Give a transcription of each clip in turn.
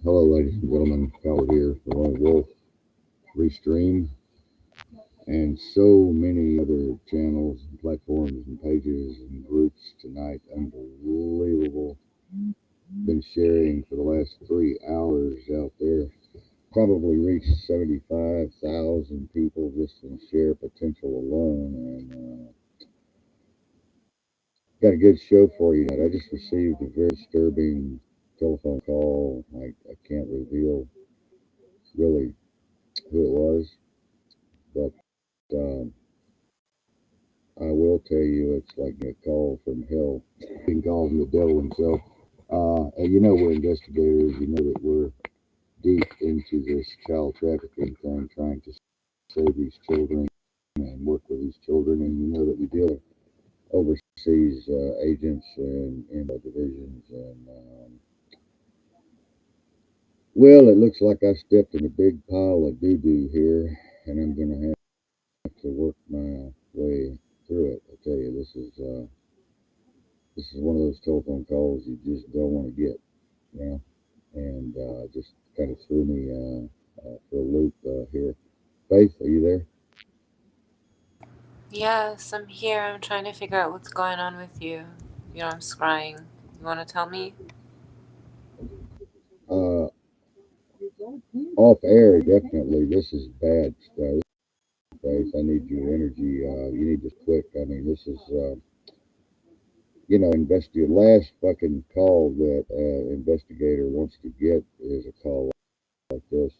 Hello, ladies and gentlemen. Howard here for Lone Wolf Restream and so many other channels and platforms and pages and groups tonight. Unbelievable. Been sharing for the last 3 hours out there. Probably reached 75,000 people just in share potential alone. And got a good show for you tonight. I just received a very disturbing telephone call. I can't reveal really who it was, but I will tell you, it's like a call from hell. You can call him the devil himself. And you know, we're investigators. You know that we're deep into this child trafficking thing, trying to save these children and work with these children. And you know that we deal with overseas agents and divisions. And well, it looks like I stepped in a big pile of doo doo here, and I'm going to have to work my way through it. I tell you, this is one of those telephone calls you just don't want to get, you know, and just kind of threw me for a loop here. Faith, are you there? Yes, I'm here. I'm trying to figure out what's going on with you. I'm scrying. You want to tell me? Uh, Off air, definitely. This is bad stuff. Faith, I need your energy. You need this quick. I mean, this is, investigate. Last fucking call that investigator wants to get is a call like this.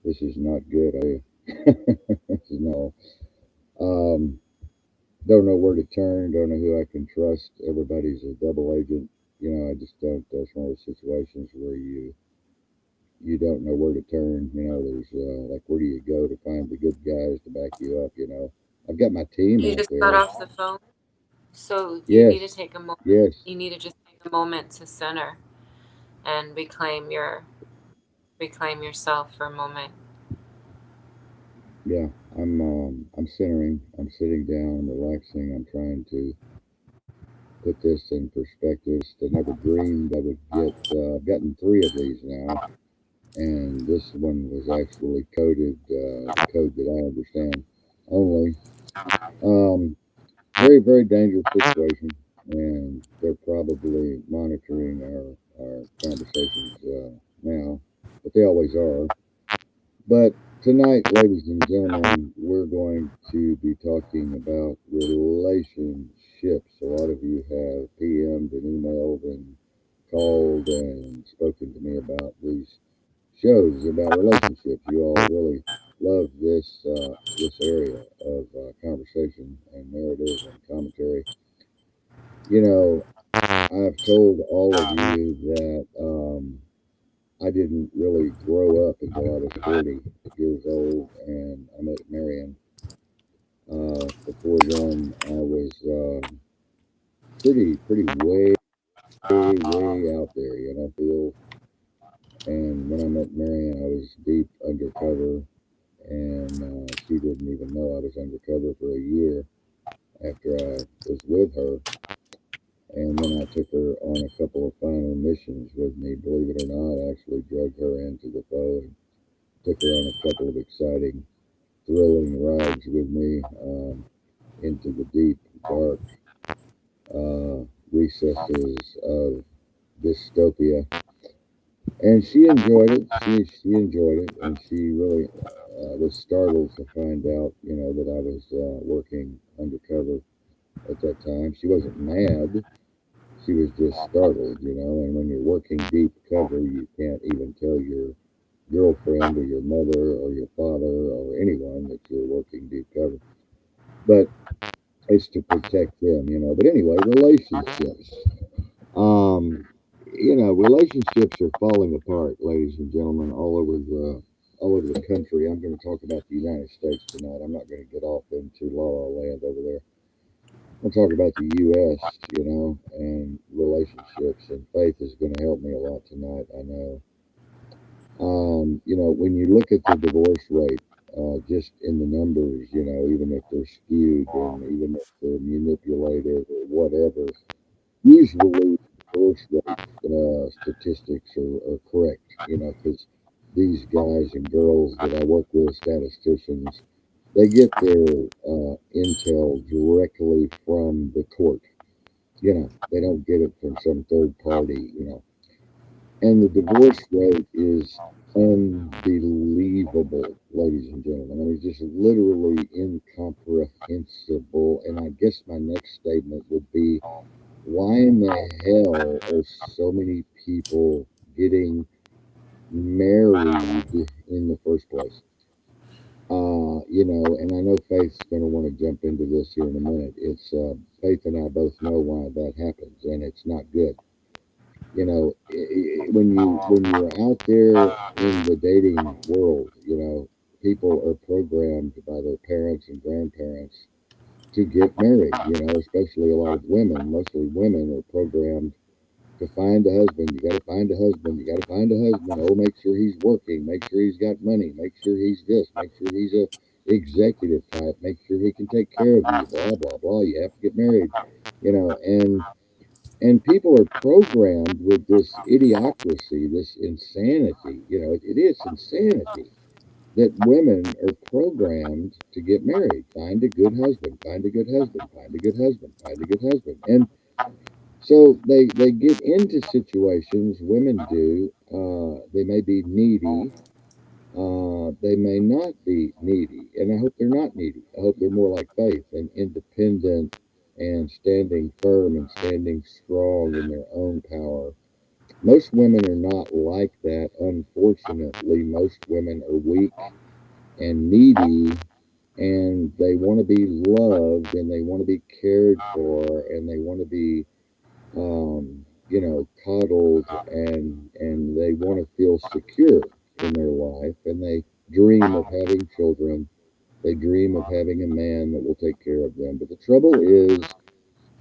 This is not good. This is no. Um, don't know where to turn. Don't know who I can trust. Everybody's a double agent. I just don't. That's one of those situations where you don't know where to turn. There's like, where do you go to find the good guys to back you up? I've got my team You out just got there. off the phone, so you need Yes, to take a moment. yes, You need to just take a moment to center and reclaim yourself for a moment. yeah. I'm centering. I'm sitting down. I'm relaxing. I'm trying to put this in perspective. I never dreamed I would get. I've gotten three of these now, and this one was actually coded code that I understand only. Um, Very, very dangerous situation, and they're probably monitoring our conversations now, but they always are. But tonight, ladies and gentlemen, we're going to be talking about relationships. A lot of you have PM'd and emailed and called and spoken to me about these shows about relationships. You all really love this area of conversation and narrative and commentary. You know, I've told all of you that I didn't really grow up until I was 40 years old, and I met Marion. Before then, I was pretty way out there, field. And when I met Marion, I was deep undercover, and she didn't even know I was undercover for a year after I was with her. And then I took her on a couple of final missions with me. Believe it or not, I actually drug her into the foe and took her on a couple of exciting, thrilling rides with me into the deep, dark recesses of dystopia. And she enjoyed it. She enjoyed it, and she really was startled to find out, that I was working undercover at that time. She wasn't mad. She was just startled, And when you're working deep cover, you can't even tell your girlfriend or your mother or your father or anyone that you're working deep cover. But it's to protect them. But anyway, relationships. Um, relationships are falling apart, ladies and gentlemen, all over the country. I'm going to talk about the United States tonight. I'm not going to get off into La La Land over there. I'm talk about the U.S., and relationships. And Faith is going to help me a lot tonight, I know. When you look at the divorce rate, just in the numbers, even if they're skewed and even if they're manipulated or whatever, usually divorce rate statistics are correct, because these guys and girls that I work with, statisticians, they get their intel directly from the court. They don't get it from some third party. And the divorce rate is unbelievable, ladies and gentlemen. I mean, just literally incomprehensible. And I guess my next statement would be, why in the hell are so many people getting married in the first place? And I know Faith's going to want to jump into this here in a minute. It's Faith and I both know why that happens, and it's not good. When you're out there in the dating world, people are programmed by their parents and grandparents to get married. Especially a lot of women, mostly women, are programmed to find a husband. You got to find a husband. You got to find a husband. Oh, make sure he's working. Make sure he's got money. Make sure he's this. Make sure he's a executive type. Make sure he can take care of you. Blah blah blah. You have to get married. And people are programmed with this idiocracy, this insanity. It is insanity that women are programmed to get married. Find a good husband. Find a good husband. Find a good husband. Find a good husband. And so they get into situations, women do. They may be needy. They may not be needy. And I hope they're not needy. I hope they're more like Faith and independent and standing firm and standing strong in their own power. Most women are not like that, unfortunately. Most women are weak and needy, and they want to be loved, and they want to be cared for, and they want to be coddled, and they want to feel secure in their life, and they dream of having children. They dream of having a man that will take care of them. But the trouble is,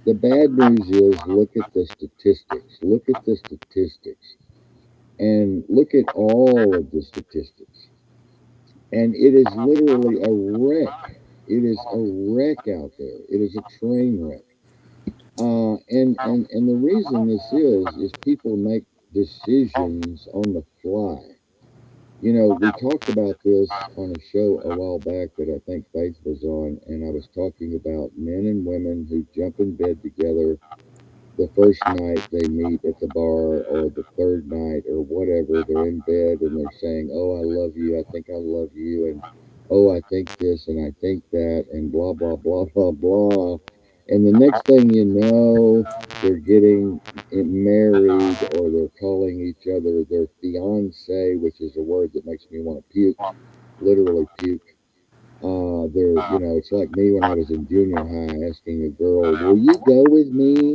the bad news is, look at the statistics. Look at the statistics. And look at all of the statistics. And it is literally a wreck. It is a wreck out there. It is a train wreck. And the reason this is people make decisions on the fly. We talked about this on a show a while back that I think Faith was on, and I was talking about men and women who jump in bed together the first night they meet at the bar, or the third night, or whatever. They're in bed and they're saying, "Oh, I love you. I think I love you." And, "Oh, I think this and I think that," and blah, blah, blah, blah, blah. And the next thing you know, they're getting married, or they're calling each other their fiance, which is a word that makes me want to puke, literally puke. It's like me when I was in junior high asking a girl, "Will you go with me?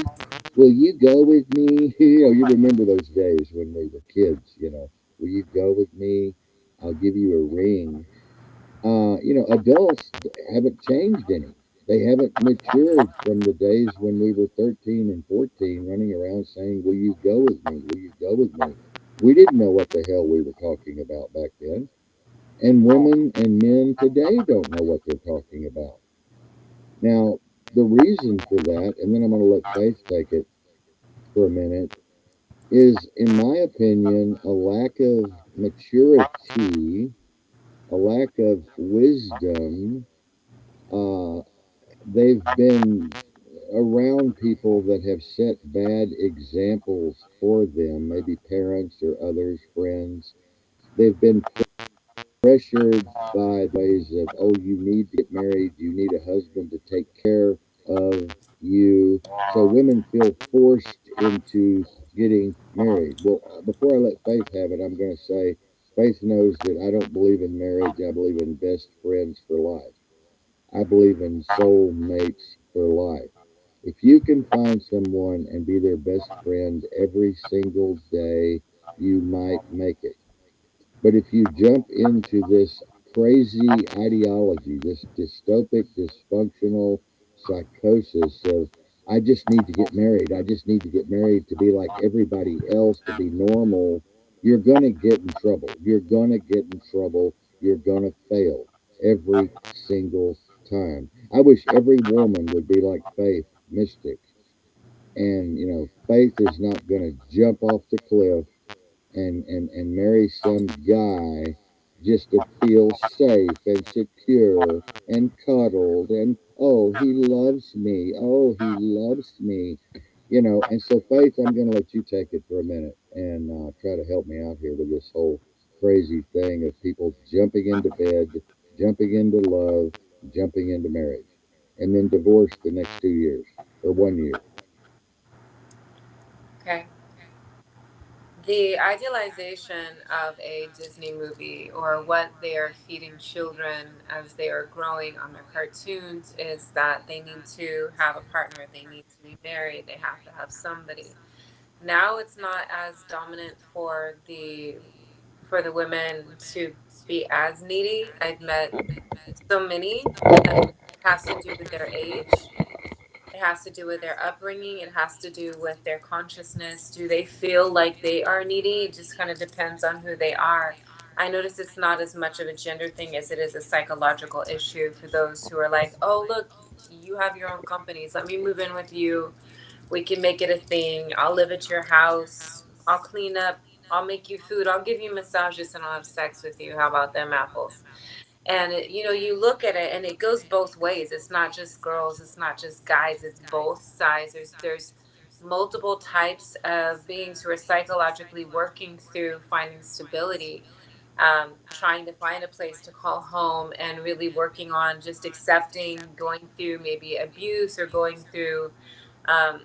Will you go with me?" You remember those days when we were kids, "Will you go with me? I'll give you a ring." Adults haven't changed any. They haven't matured from the days when we were 13 and 14 running around saying, "Will you go with me? Will you go with me?" We didn't know what the hell we were talking about back then. And women and men today don't know what they're talking about. Now, the reason for that, and then I'm going to let Faith take it for a minute, is, in my opinion, a lack of maturity, a lack of wisdom. Uh, they've been around people that have set bad examples for them, maybe parents or others, friends. They've been pressured by the ways of, "Oh, you need to get married, you need a husband to take care of you." So women feel forced into getting married. Well, before I let Faith have it, I'm going to say Faith knows that I don't believe in marriage. I believe in best friends for life. I believe in soul mates for life. If you can find someone and be their best friend every single day, you might make it. But if you jump into this crazy ideology, this dystopic, dysfunctional psychosis of, "I just need to get married, I just need to get married to be like everybody else, to be normal," you're going to get in trouble. You're going to get in trouble. You're going to fail every single time. I wish every woman would be like Faith, mystic. And Faith is not going to jump off the cliff and marry some guy just to feel safe and secure and cuddled and oh he loves me, oh he loves me. And so Faith, I'm going to let you take it for a minute and try to help me out here with this whole crazy thing of people jumping into bed, jumping into love, jumping into marriage, and then divorce the next 2 years or 1 year. Okay. The idealization of a Disney movie or what they are feeding children as they are growing on their cartoons is that they need to have a partner, they need to be married, they have to have somebody. Now it's not as dominant for the women to be as needy. I've met so many, and it has to do with their age. It has to do with their upbringing. It has to do with their consciousness. Do they feel like they are needy? It just kind of depends on who they are. I notice it's not as much of a gender thing as it is a psychological issue for those who are like, oh, look, you have your own companies. Let me move in with you. We can make it a thing. I'll live at your house. I'll clean up. I'll make you food. I'll give you massages and I'll have sex with you. How about them apples? And you look at it and it goes both ways. It's not just girls, it's not just guys, it's both sides. There's multiple types of beings who are psychologically working through finding stability, trying to find a place to call home, and really working on just accepting going through maybe abuse or going through um,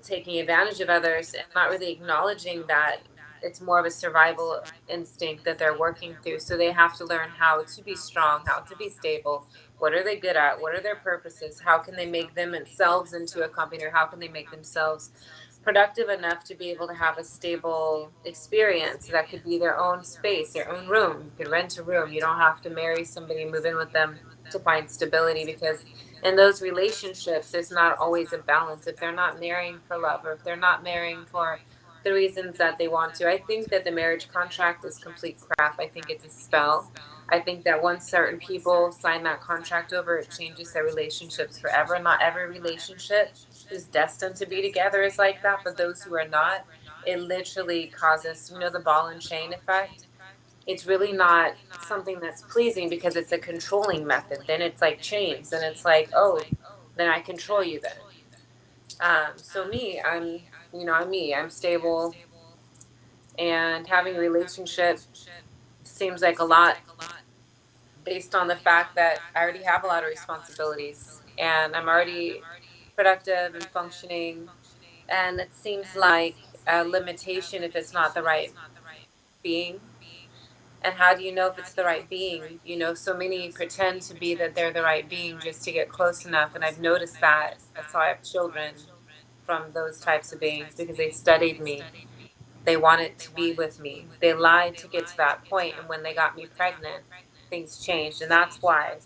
taking advantage of others and not really acknowledging that it's more of a survival instinct that they're working through. So they have to learn how to be strong, how to be stable. What are they good at? What are their purposes? How can they make themselves into a company, or how can they make themselves productive enough to be able to have a stable experience that could be their own space, their own room? You could rent a room. You don't have to marry somebody and move in with them to find stability, because in those relationships there's not always a balance. If they're not marrying for love, or if they're not marrying for the reasons that they want to, I think that the marriage contract is complete crap. I think it's a spell. I think that once certain people sign that contract over, it changes their relationships forever. Not every relationship who's destined to be together is like that, but those who are not, it literally causes, the ball and chain effect. It's really not something that's pleasing because it's a controlling method. Then it's like chains, and it's like, oh, then I control you then. So me, I'm me. I'm stable, and having a relationship seems like a lot based on the fact that I already have a lot of responsibilities and I'm already productive and functioning. And it seems like a limitation if it's not the right being. And how do you know if it's the right being? So many pretend to be that they're the right being just to get close enough. And I've noticed that. That's why I have children from those types of beings, because they studied me. They wanted to be with me. They lied to get to that point. And when they got me pregnant, things changed. And that's why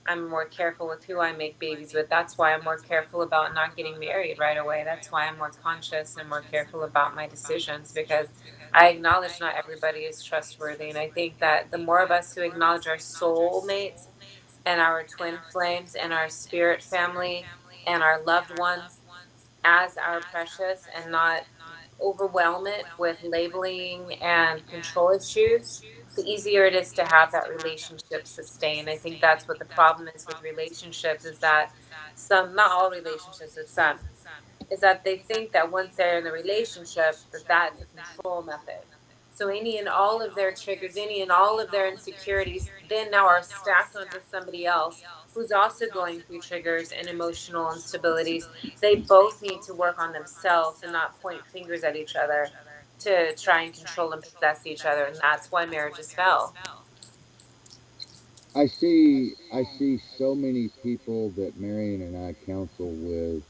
I'm more careful with who I make babies with. That's why I'm more careful about not getting married right away. That's why I'm more conscious and more careful about my decisions, because I acknowledge not everybody is trustworthy. And I think that the more of us who acknowledge our soul mates and our twin flames and our spirit family and our loved ones as our precious, and not overwhelm it with labeling and control issues, the easier it is to have that relationship sustain. I think that's what the problem is with relationships, is that some, not all relationships, but some, is that they think that once they're in the relationship, that that's a control method. So any and all of their triggers, any and all of their insecurities, then now are stacked onto somebody else who's also going through triggers and emotional instabilities. They both need to work on themselves and not point fingers at each other to try and control and possess each other. And that's why marriages fell. I see so many people that Marion and I counsel with.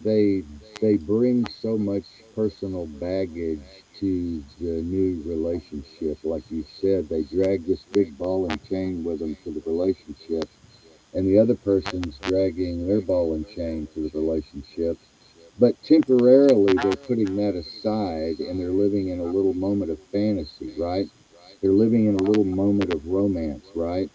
They they bring so much personal baggage to the new relationship. Like you said, they drag this big ball and chain with them to the relationship, and the other person's dragging their ball and chain to the relationship. But temporarily, they're putting that aside and they're living in a little moment of fantasy, right? They're living in a little moment of romance, right?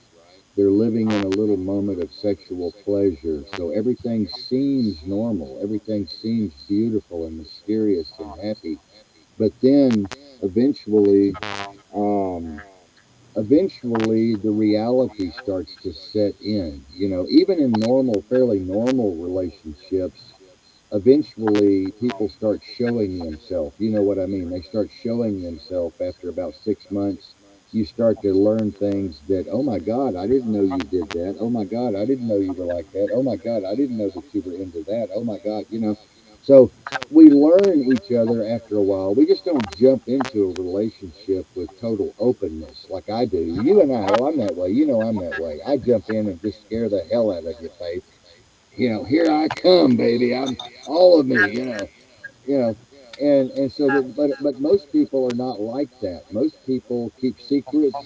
They're living in a little moment of sexual pleasure. So everything seems normal. Everything seems beautiful and mysterious and happy. But then eventually, um, eventually the reality starts to set in. Even in fairly normal relationships, eventually people start showing themselves. You know what I mean? They start showing themselves after about 6 months. You start to learn things that, oh my God, I didn't know you did that. Oh my God, I didn't know you were like that. Oh my God, I didn't know that you were into that. Oh my God. So we learn each other after a while. We just don't jump into a relationship with total openness like I do. You and I, oh, I'm that way. I'm that way. I jump in and just scare the hell out of your face. Here I come, baby. I'm all of me. You know, and so that, but most people are not like that. Most people keep secrets.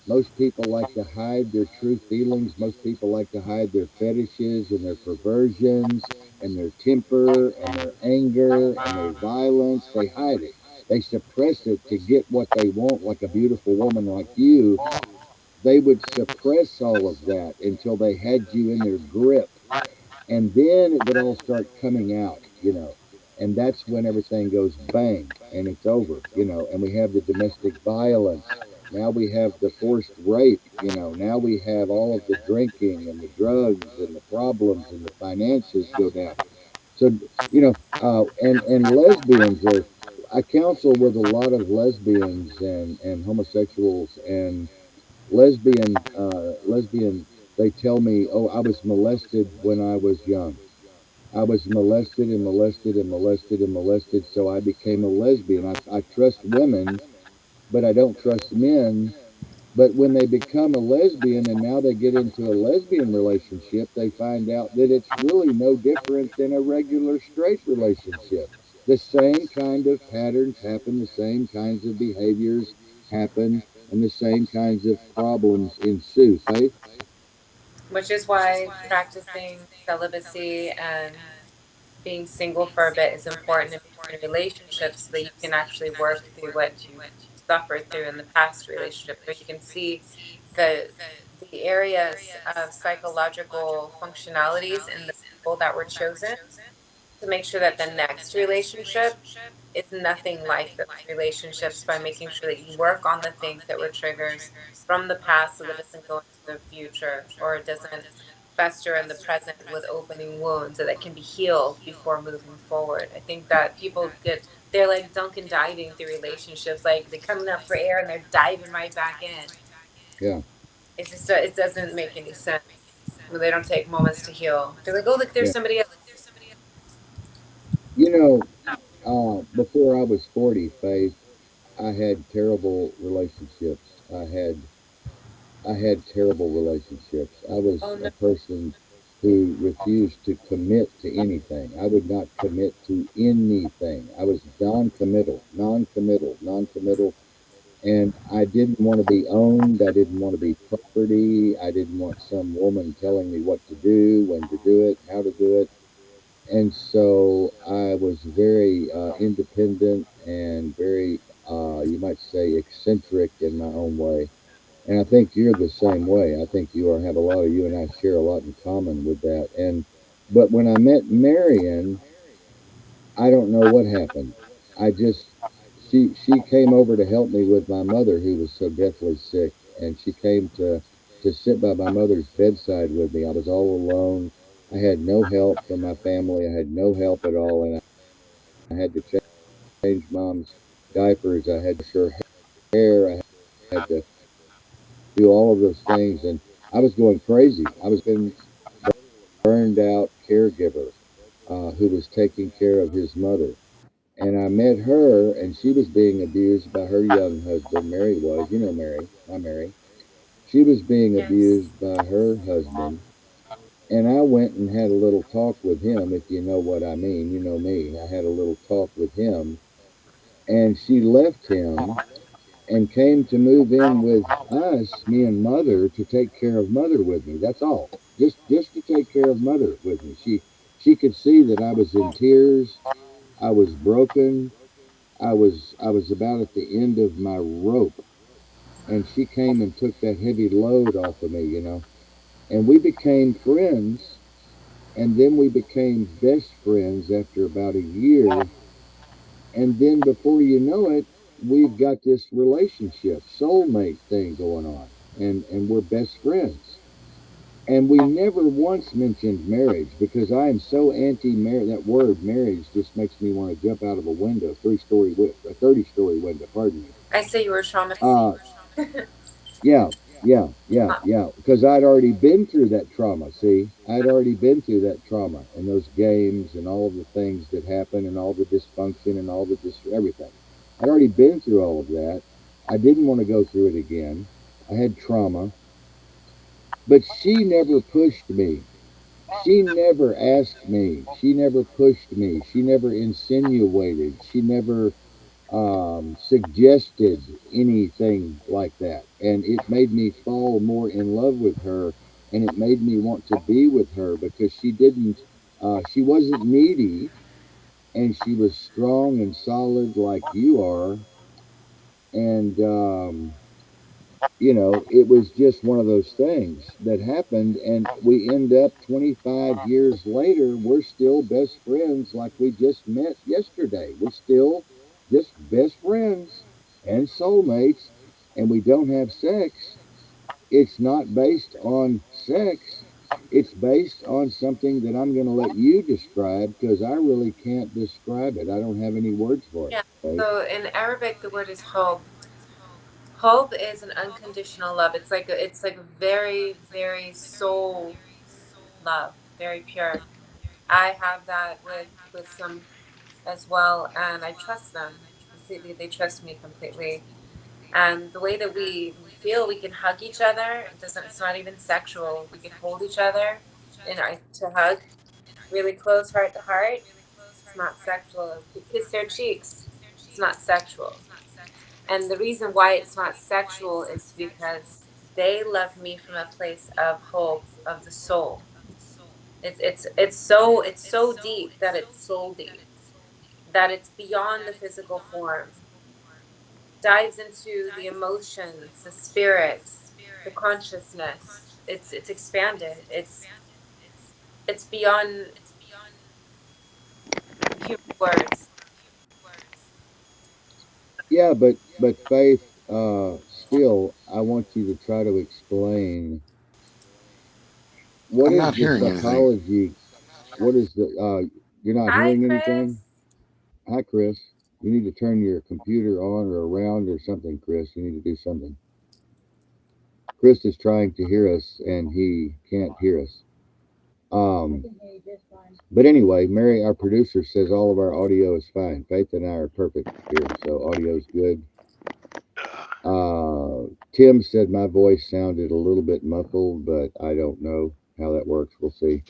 Most people like to hide their true feelings. Most people like to hide their fetishes and their perversions and their temper and their anger and their violence. They hide it. They suppress it to get what they want, like a beautiful woman like you. They would suppress all of that until they had you in their grip, and then it would all start coming out. And that's when everything goes bang and it's over. And we have the domestic violence. Now we have the forced rape. Now we have all of the drinking and the drugs and the problems, and the finances go down. So, and lesbians are, I counsel with a lot of lesbians and homosexuals, and lesbian, they tell me, oh, I was molested when I was young. I was molested and molested and molested and molested, so I became a lesbian. I trust women, but I don't trust men. But when they become a lesbian and now they get into a lesbian relationship, they find out that it's really no different than a regular straight relationship. The same kind of patterns happen, the same kinds of behaviors happen, and the same kinds of problems ensue. Faith? Which is why practicing celibacy and being single for a bit is important in between relationships so that you can actually work through what you suffered through in the past relationship, so you can see the the areas of psychological functionalities in the people that were chosen to make sure that the next relationship is nothing like those relationships, by making sure that you work on the things that were triggers from the past so that it doesn't go into the future, or it doesn't fester in the present with opening wounds, so that can be healed before moving forward. I think that people get, they're like Duncan diving through relationships, like they're coming up for air and they're diving right back in. Yeah, It's just it doesn't make any sense when they don't take moments to heal. They're like, oh look, there's yeah. somebody else. You know, before I was 40, Faith, I had terrible relationships. I had terrible relationships. I was Oh a no. person who refused to commit to anything. I would not commit to anything. I was non-committal, non-committal, non-committal, and I didn't want to be owned. I didn't want to be property. I didn't want some woman telling me what to do, when to do it, how to do it. And so I was very independent and very, you might say, eccentric in my own way. And I think you're the same way. I think have a lot of, you and I share a lot in common with that. But when I met Marion, I don't know what happened. I just, she came over to help me with my mother, who was so deathly sick, and she came to sit by my mother's bedside with me. I was all alone. I had no help from my family. I had no help at all, and I had to change mom's diapers. I had to brush her hair. I had to do all of those things, and I was going crazy. I was burned out caregiver who was taking care of his mother. And I met her, and she was being abused by her young husband. Mary was, Mary, my Mary. She was being Yes. abused by her husband. And I went and had a little talk with him, if you know what I mean. You know me. I had a little talk with him. And she left him and came to move in with us, me and mother, to take care of mother with me. That's all. Just to take care of mother with me. She could see that I was in tears. I was broken. I was about at the end of my rope, and she came and took that heavy load off of me. And we became friends, and then we became best friends after about a year. And then before you know it, we've got this relationship, soulmate thing going on, and we're best friends. And we never once mentioned marriage because I am so anti-marriage. That word marriage just makes me want to jump out of a window, 30-story window. Pardon me. I say you were traumatized. Uh, yeah, yeah. Because I'd already been through that trauma. See, I'd already been through that trauma and those games and all of the things that happen and all the dysfunction and all the everything. I'd already been through all of that. I didn't want to go through it again. I had trauma, but she never pushed me. She never asked me. She never pushed me. She never insinuated. She never suggested anything like that. And it made me fall more in love with her, and it made me want to be with her because she wasn't needy, and she was strong and solid like you are. And, it was just one of those things that happened, and we end up 25 years later, we're still best friends like we just met yesterday. We're still just best friends and soulmates, and we don't have sex. It's not based on sex. It's based on something that I'm going to let you describe because I really can't describe it. I don't have any words for it, Yeah. Faith. So in Arabic, the word is hob. Hob is an unconditional love. It's like very, very soul love, very pure. I have that with some as well, and I trust them completely. They trust me completely. And the way that we feel, we can hug each other. It doesn't. It's not even sexual. We can hold each other and to hug really close, heart to heart. It's not sexual. We kiss their cheeks. It's not sexual. And the reason why it's not sexual is because they love me from a place of hope of the soul. It's so deep that it's soul deep, that it's beyond the physical form, dives into the emotions, the spirit, the consciousness. It's expanded. It's beyond human words. Yeah, but Faith, still, I want you to try to explain what I'm is not the hearing anything. psychology. What is the? You're not Hi, hearing anything. Chris. Hi, Chris. You need to turn your computer on or around or something, Chris. You need to do something. Chris is trying to hear us and he can't hear us. Um, but anyway, Mary, our producer, says all of our audio is fine. Faith and I are perfect here, so audio is good. Tim said my voice sounded a little bit muffled, but I don't know how that works. We'll see.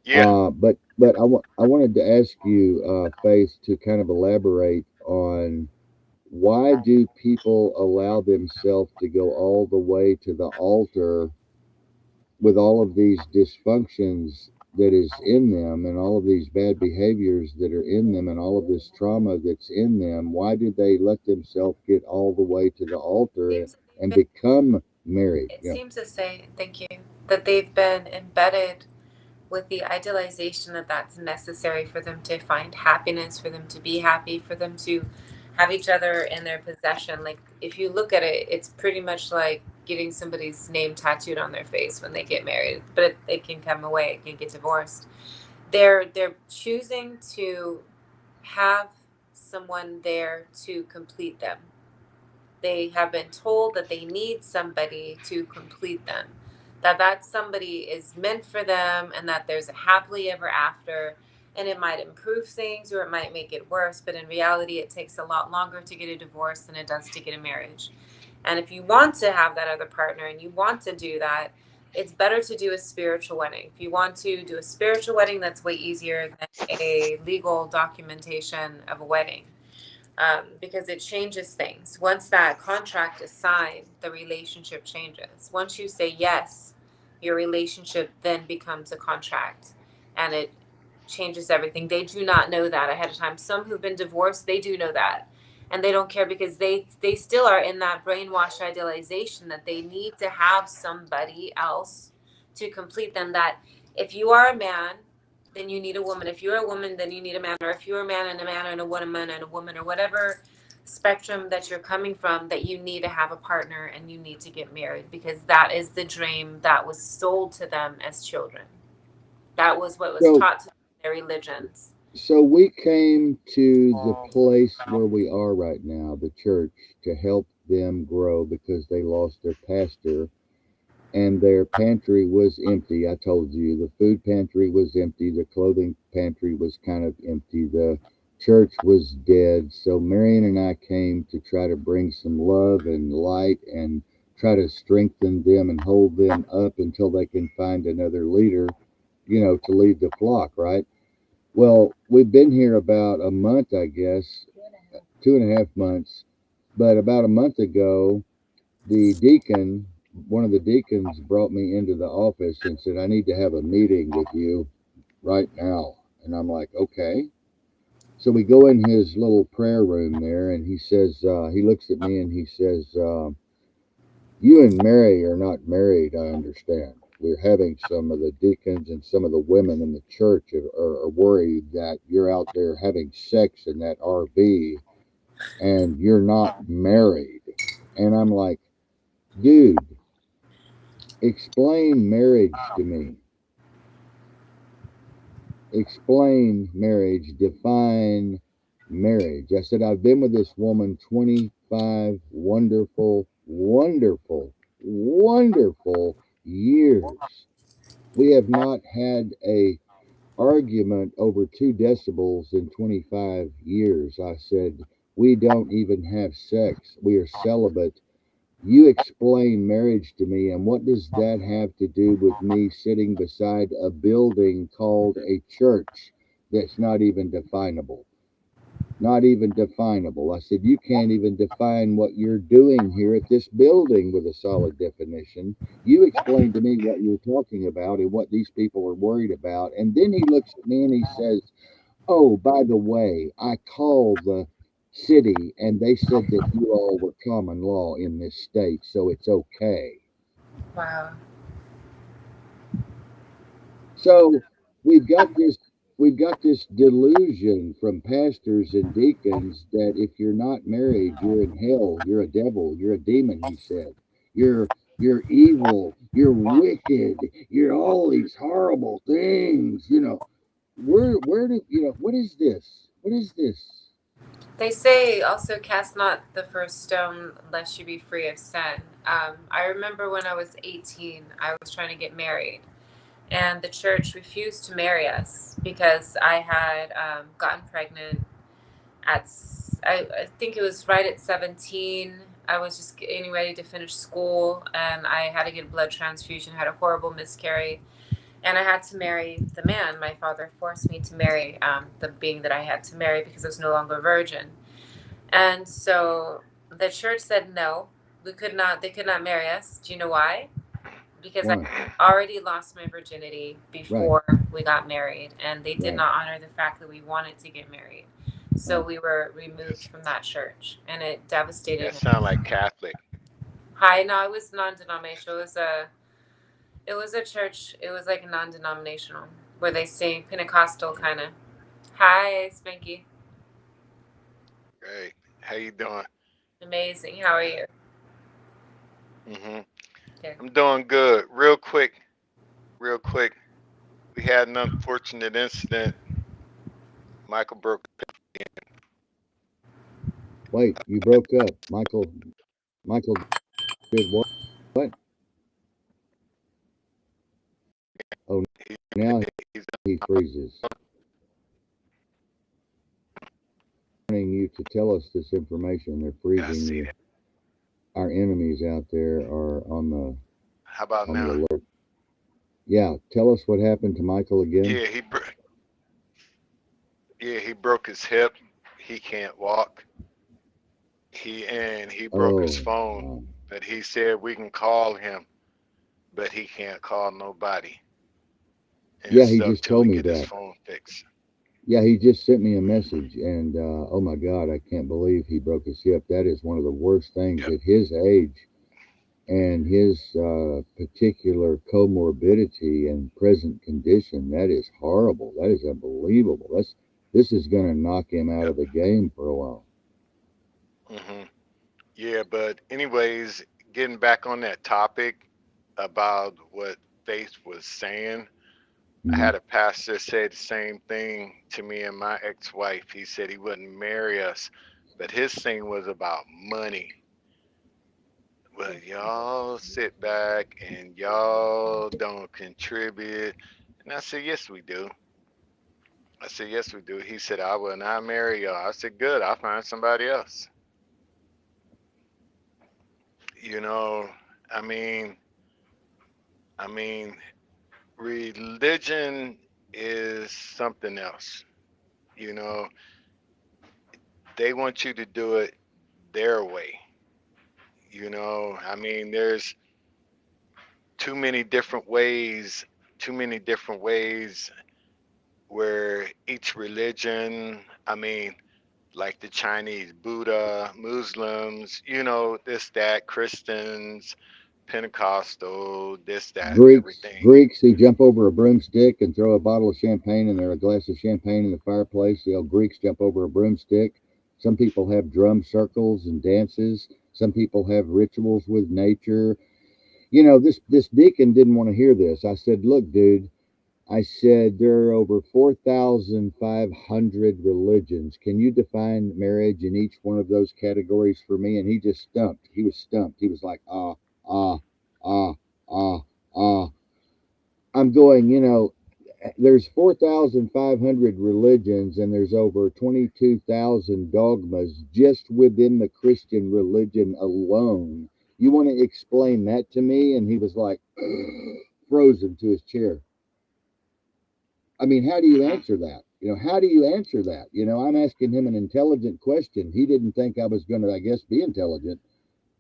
Yeah. But I wanted to ask you, Faith, to kind of elaborate on why do people allow themselves to go all the way to the altar with all of these dysfunctions that is in them and all of these bad behaviors that are in them and all of this trauma that's in them? Why did they let themselves get all the way to the altar Seems and become married? it Yeah. seems to say, thank you, that they've been embedded with the idealization that that's necessary for them to find happiness, for them to be happy, for them to have each other in their possession. Like, if you look at it, it's pretty much like getting somebody's name tattooed on their face when they get married, but it can come away, it can get divorced. They're choosing to have someone there to complete them. They have been told that they need somebody to complete them, that that somebody is meant for them, and that there's a happily ever after. And it might improve things or it might make it worse, but in reality, it takes a lot longer to get a divorce than it does to get a marriage. And if you want to have that other partner and you want to do that, it's better to do a spiritual wedding. If you want to do a spiritual wedding, that's way easier than a legal documentation of a wedding, because it changes things. Once that contract is signed, the relationship changes. Once you say yes, your relationship then becomes a contract, and it changes everything. They do not know that ahead of time. Some who've been divorced, they do know that. And they don't care because they still are in that brainwashed idealization that they need to have somebody else to complete them. That if you are a man, then you need a woman. If you're a woman, then you need a man. Or if you're a man and a man and a woman and a woman, or whatever spectrum that you're coming from, that you need to have a partner and you need to get married, because that is the dream that was sold to them as children. That was what was So taught to them in their religions. so we came to the place where we are right now, the church, to help them grow because they lost their pastor and their pantry was empty. I told you the food pantry was empty, the clothing pantry was kind of empty, the church was dead. So Marion and I came to try to bring some love and light and try to strengthen them and hold them up until they can find another leader, to lead the flock, right? Well, we've been here about a month, I guess, 2.5 months. But about a month ago, the deacon, one of the deacons, brought me into the office and said, I need to have a meeting with you right now. And I'm like, okay. So we go in his little prayer room there, and he says, he looks at me and he says, you and Mary are not married, I understand. We're having some of the deacons and some of the women in the church are worried that you're out there having sex in that RV and you're not married. And I'm like, dude, explain marriage to me. Explain marriage. Define marriage. I said, I've been with this woman 25 wonderful, wonderful, wonderful years. We have not had a argument over 2 decibels in 25 years. I said, we don't even have sex. We are celibate. You explain marriage to me, and what does that have to do with me sitting beside a building called a church that's not even definable? Not even definable. I said, you can't even define what you're doing here at this building with a solid definition. You explain to me what you're talking about and what these people are worried about. And then he looks at me and he says, oh, by the way, I called the city and they said that you all were common law in this state, so it's okay. Wow. So we've got this we've got this delusion from pastors and deacons that if you're not married, you're in hell, you're a devil, you're a demon, he said. You're evil, you're wicked, you're all these horrible things. Where do what is this? What is this? They say also, cast not the first stone lest you be free of sin. I remember when I was 18, I was trying to get married, and the church refused to marry us because I had gotten pregnant at, I think it was right at 17. I was just getting ready to finish school, and I had to get a blood transfusion, had a horrible miscarriage, and I had to marry the man. My father forced me to marry the being that I had to marry because I was no longer a virgin. And so the church said no, we could not. They could not marry us. Do you know why? Because I Why? already lost my virginity Right, before we got married, and they did right, not honor the fact that we wanted to get married. So right. we were removed That's, from that church, and it devastated that me. sound like Catholic. Hi, no, it was non-denominational. It was a church. It was like non-denominational, where they sing Pentecostal kind of. Hi, Spanky. Hey, how you doing? Amazing. How are you? hmm Good. I'm doing good. Real quick, real quick. We had an unfortunate incident. Michael broke. Wait, you broke up. Michael did what? What? Oh, He, now he's he freezes. Wanting you to tell us this information. They're I freezing see you. that. Our enemies out there are on the How about on the now? alert. Yeah, tell us what happened to Michael again. Yeah, he broke his hip. He can't walk. He broke his Oh, phone. But he said we can call him, but he can't call nobody and yeah, he stuff just till told he me get his that. phone fixed. Yeah, he just sent me a hmm message, and oh my God, I can't believe he broke his hip. That is one of the worst things Yep. at his age. and his particular comorbidity and present condition, that is horrible. That is unbelievable. This is going to knock him out Yep. of the game for a while. Hmm. Yeah, but anyways, getting back on that topic about what Faith was saying, I Hmm. had a pastor say the same thing to me and my ex-wife. He said he wouldn't marry us, but his thing was about money. Well, y'all sit back and y'all don't contribute. And I said, yes, we do. I said, yes, we do. He said, I will not marry y'all. I said, good, I'll find somebody else. You know, I mean, I mean, religion is something else. You know, they want you to do it their way. There's too many different ways, too many different ways where each religion, like the Chinese, Buddha, Muslims, this, that, Christians, Pentecostal, this, that, everything. Greeks, who jump over a broomstick and throw a bottle of champagne and there a glass of champagne in the fireplace. The old Greeks jump over a broomstick. Some people have drum circles and dances. Some people have rituals with nature. This deacon didn't want to hear this. I said, "Look, dude," I said, "there are over 4,500 religions. Can you define marriage in each one of those categories for me?" And he just stumped. He was stumped. He was like, ah, ah, ah, ah. I'm going, there's 4,500 religions and there's over 22,000 dogmas just within the Christian religion alone. You want to explain that to me? And he was like, frozen to his chair. I mean, how do you Hmm. answer that? How do you answer that? I'm asking him an intelligent question. He didn't think I was going to, I guess, be intelligent.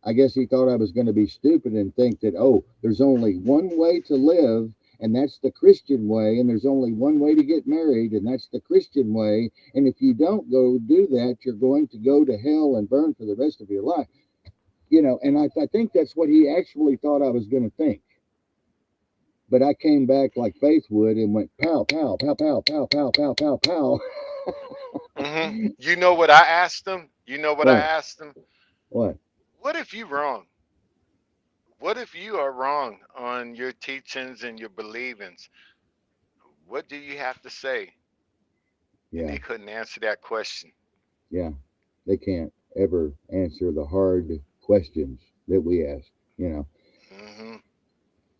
I guess he thought I was going to be stupid and think that, oh, there's only one way to live, and that's the Christian way, and there's only one way to get married, and that's the Christian way. And if you don't go do that, you're going to go to hell and burn for the rest of your life. And I think that's what he actually thought I was going to think. But I came back like Faith would and went pow, pow, pow, pow, pow, pow, pow, pow, pow. Hmm. You know what I asked them? You know what I What? asked them? What? What if you wrong? What if you are wrong on your teachings and your believings? What do you have to say? And Yeah, they couldn't answer that question. yeah. They can't ever answer the hard questions that we ask, you know. Hmm.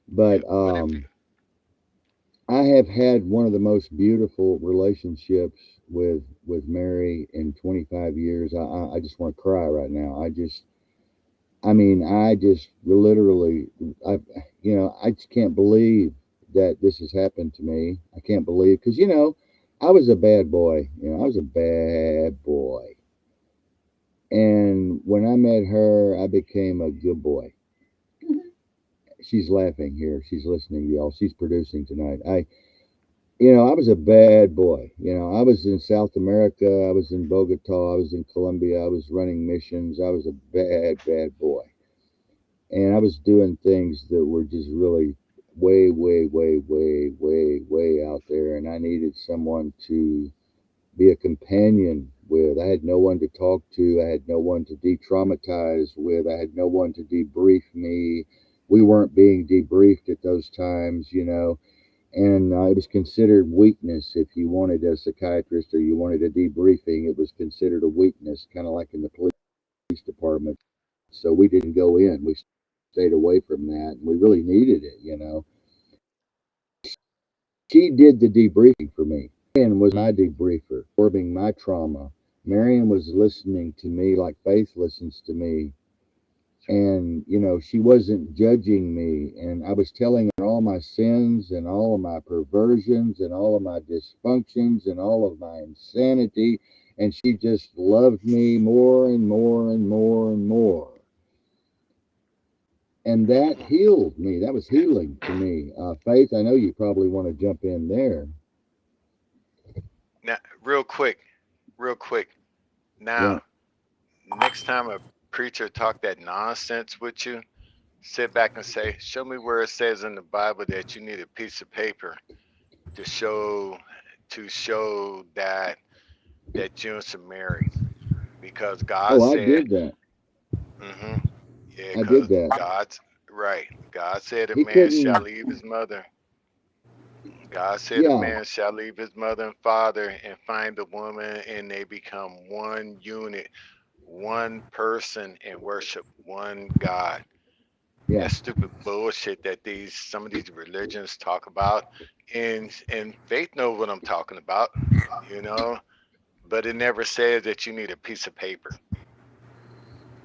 But Yeah. What if you? I have had one of the most beautiful relationships with Mary in 25 years. I just want to cry right now. I just literally, I, I just can't believe that this has happened to me. I can't believe because I was a bad boy. I was a bad boy, and when I met her, I became a good boy. She's laughing here. She's listening, y'all. She's producing tonight. I was a bad boy. I was in South America. I was in Bogota. I was in Colombia. I was running missions. I was a bad, bad boy. And I was doing things that were just really way, way, way, way, way, way out there. And I needed someone to be a companion with. I had no one to talk to. I had no one to de traumatize with. I had no one to debrief me. We weren't being debriefed at those times. And it was considered weakness if you wanted a psychiatrist or you wanted a debriefing. It was considered a weakness, kind of like in the police department. So we didn't go in. We stayed away from that. And we really needed it. She did the debriefing for me. Marion was my debriefer, absorbing my trauma. Marion was listening to me like Faith listens to me. And she wasn't judging me, and I was telling her all my sins and all of my perversions and all of my dysfunctions and all of my insanity, and she just loved me more and more and more and more. And that Hmm. healed me. That was healing to me. Faith, I know you probably want to jump in there. Now, real quick, real quick. Yeah. Now, next time a preacher talk that nonsense with you, sit back and say, show me where it says in the Bible that you need a piece of paper to show that you should marry, because God Oh, I said, did that. hmm yeah, I did because that. God's right. God said a He man shall couldn't. leave his mother. God said a Yeah, man shall leave his mother and father and find a woman, and they become one unit, one person, and worship one God. yeah. That stupid bullshit that these some of these religions talk about, and faith know what I'm talking about, you know. But it never says that you need a piece of paper.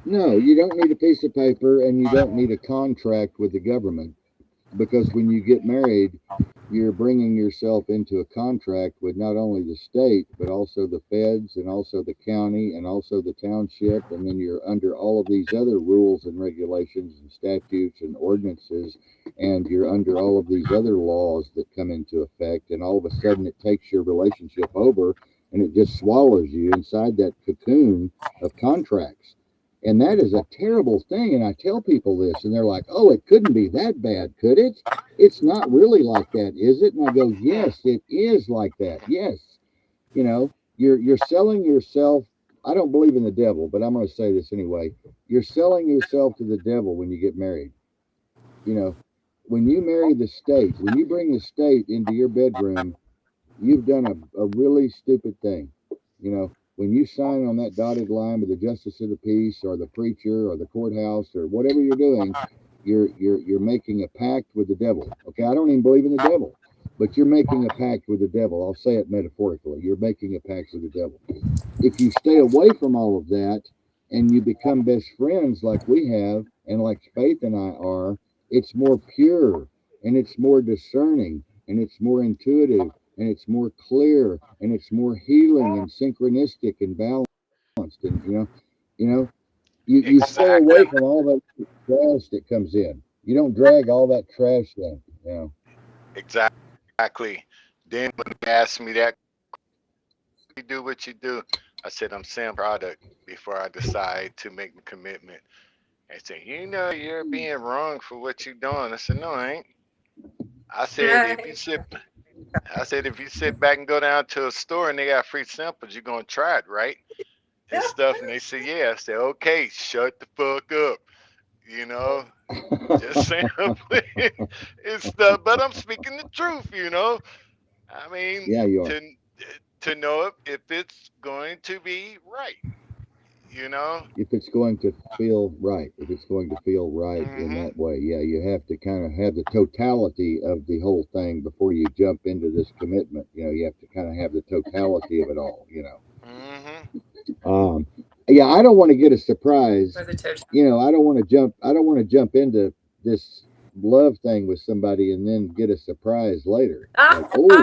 No, you don't need a piece of paper, and you don't need a contract with the government, because when you get married, you're bringing yourself into a contract with not only the state, but also the feds, and also the county, and also the township. And then you're under all of these other rules and regulations and statutes and ordinances, and you're under all of these other laws that come into effect. And all of a sudden, it takes your relationship over, and it just swallows you inside that cocoon of contracts. And that is a terrible thing. And I tell people this, and they're like, oh, it couldn't be that bad, could it? It's not really like that, is it? And I go, Hmm. yes, it is like that. Yes. You're selling yourself. I don't believe in the devil, but I'm going to say this anyway. You're selling yourself to the devil when you get married. You know, when you marry the state, when you bring the state into your bedroom, you've done a really stupid thing. When you sign on that dotted line with the justice of the peace or the preacher or the courthouse or whatever you're doing, you're making a pact with the devil. Okay, I don't even believe in the devil, but you're making a pact with the devil. I'll say it metaphorically. You're making a pact with the devil. If you stay away from all of that and you become best friends like we have and like Faith and I are, it's more pure and it's more discerning and it's more intuitive and it's more clear and it's more healing and synchronistic and balanced. And you know, you stay away Exactly. from all that trash that comes in. You don't drag all that trash in. Exactly. Then when they asked me that, you do what you do, I said I'm saying product before I decide to make the commitment. They say, you're being wrong for what you're doing. I said, no, I ain't. I said if you Right. sit I said if you sit back and go down to a store and they got free samples, you're gonna try it, right? And stuff. And they say, yeah. I said, okay, shut the fuck up. You know, just simply and stuff. But I'm speaking the truth. I mean, Yeah, you are. to know if it's going to be right, you know. If it's going to feel right, if it's going to feel right in Mhm. that way, yeah, you have to kind of have the totality of the whole thing before you jump into this commitment. You have to kind of have the totality of it all. Mhm. Um, yeah, I don't want to get a surprise. For the total. I don't want to jump. I don't want to jump into this love thing with somebody and then get a surprise later. Like, oh,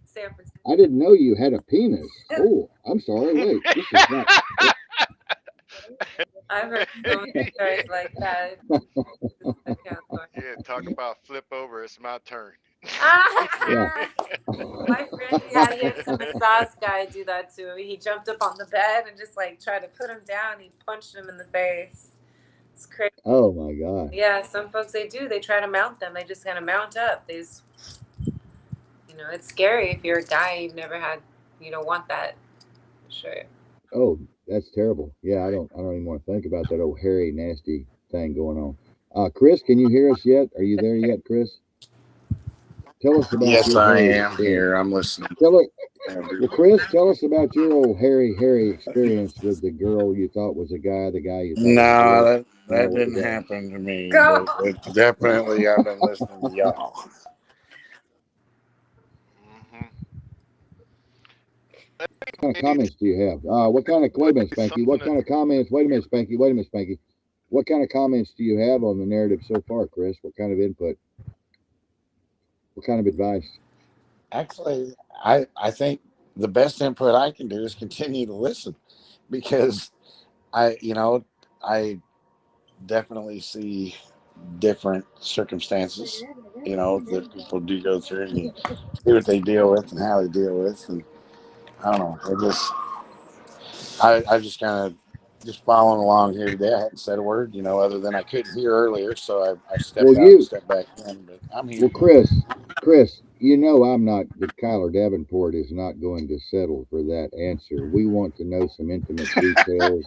San Francisco. I didn't know you had a penis. Oh, I'm sorry. Wait, this is not. I've heard so many stories like that. I can't talk. Yeah, talk about flip over. It's my turn. Yeah. My friend, yeah, he had some massage guy do that to him. He jumped up on the bed and just like tried to put him down. He punched him in the face. It's crazy. Oh my God. Yeah, some folks they do. They try to mount them. They just kind of mount up. It's scary if you're a guy you've never had. You don't want that. For sure. Oh, that's terrible. Yeah, I Right. don't. I don't even want to think about that old hairy, nasty thing going on. Chris, can you hear us yet? Are you there yet, Chris? Tell us about Yes, your I hairy am experience. here. I'm listening. Tell it. Well, Chris, tell us about your old hairy experience with the girl you thought was a guy, the guy you thought was a No, girl. that What was didn't that? happen to me, Go. but definitely I've been listening to y'all. Mhm. What kind of Maybe comments do you have? What kind of wait a minute, Spanky? What something. kind of comments? Wait a minute, Spanky. Wait a minute, Spanky. What kind of comments do you have on the narrative so far, Chris? What kind of input? What kind of advice? Actually, I think the best input I can do is continue to listen because I definitely see different circumstances, that people do go through and you see what they deal with and how they deal with. And I don't know, I just kind of just following along here today. I hadn't said a word, other than I couldn't hear earlier, so I stepped Well, out and you, stepped back in. But I'm here. well, Chris, you know I'm not that Kyler Davenport is not going to settle for that answer. We want to know some intimate details.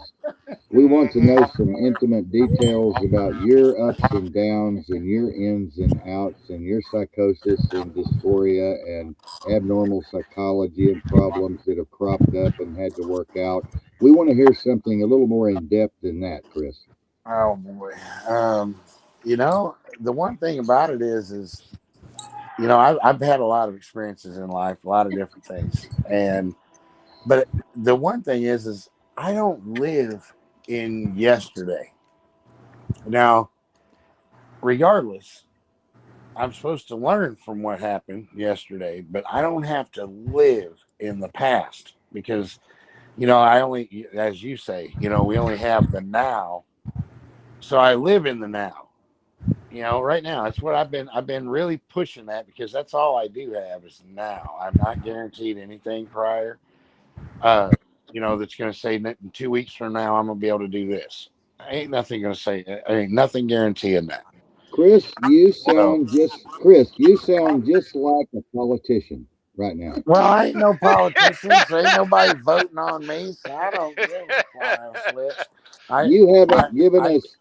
We want to Hmm. know some intimate details about your ups and downs and your ins and outs and your psychosis and dysphoria and abnormal psychology and problems that have cropped up and had to work out. We want to hear something a little more in depth than that, Chris. Oh boy. The one thing about it is I've had a lot of experiences in life, a lot of different things, but the one thing is I don't live in yesterday. Now, regardless, I'm supposed to learn from what happened yesterday, but I don't have to live in the past because I only, as you say, we only have the now. So I live in the now. Right now, that's what I've been really pushing that because that's all I do have is now. I'm not guaranteed anything prior. Uh, that's going to say in 2 weeks from now I'm going to be able to do this. I ain't nothing going to say. I ain't nothing guaranteeing that. So, Chris, you sound just like a politician right now. well, I ain't no politician, so ain't nobody voting on me, so I don't give a flying flips. I, You I, haven't given I, us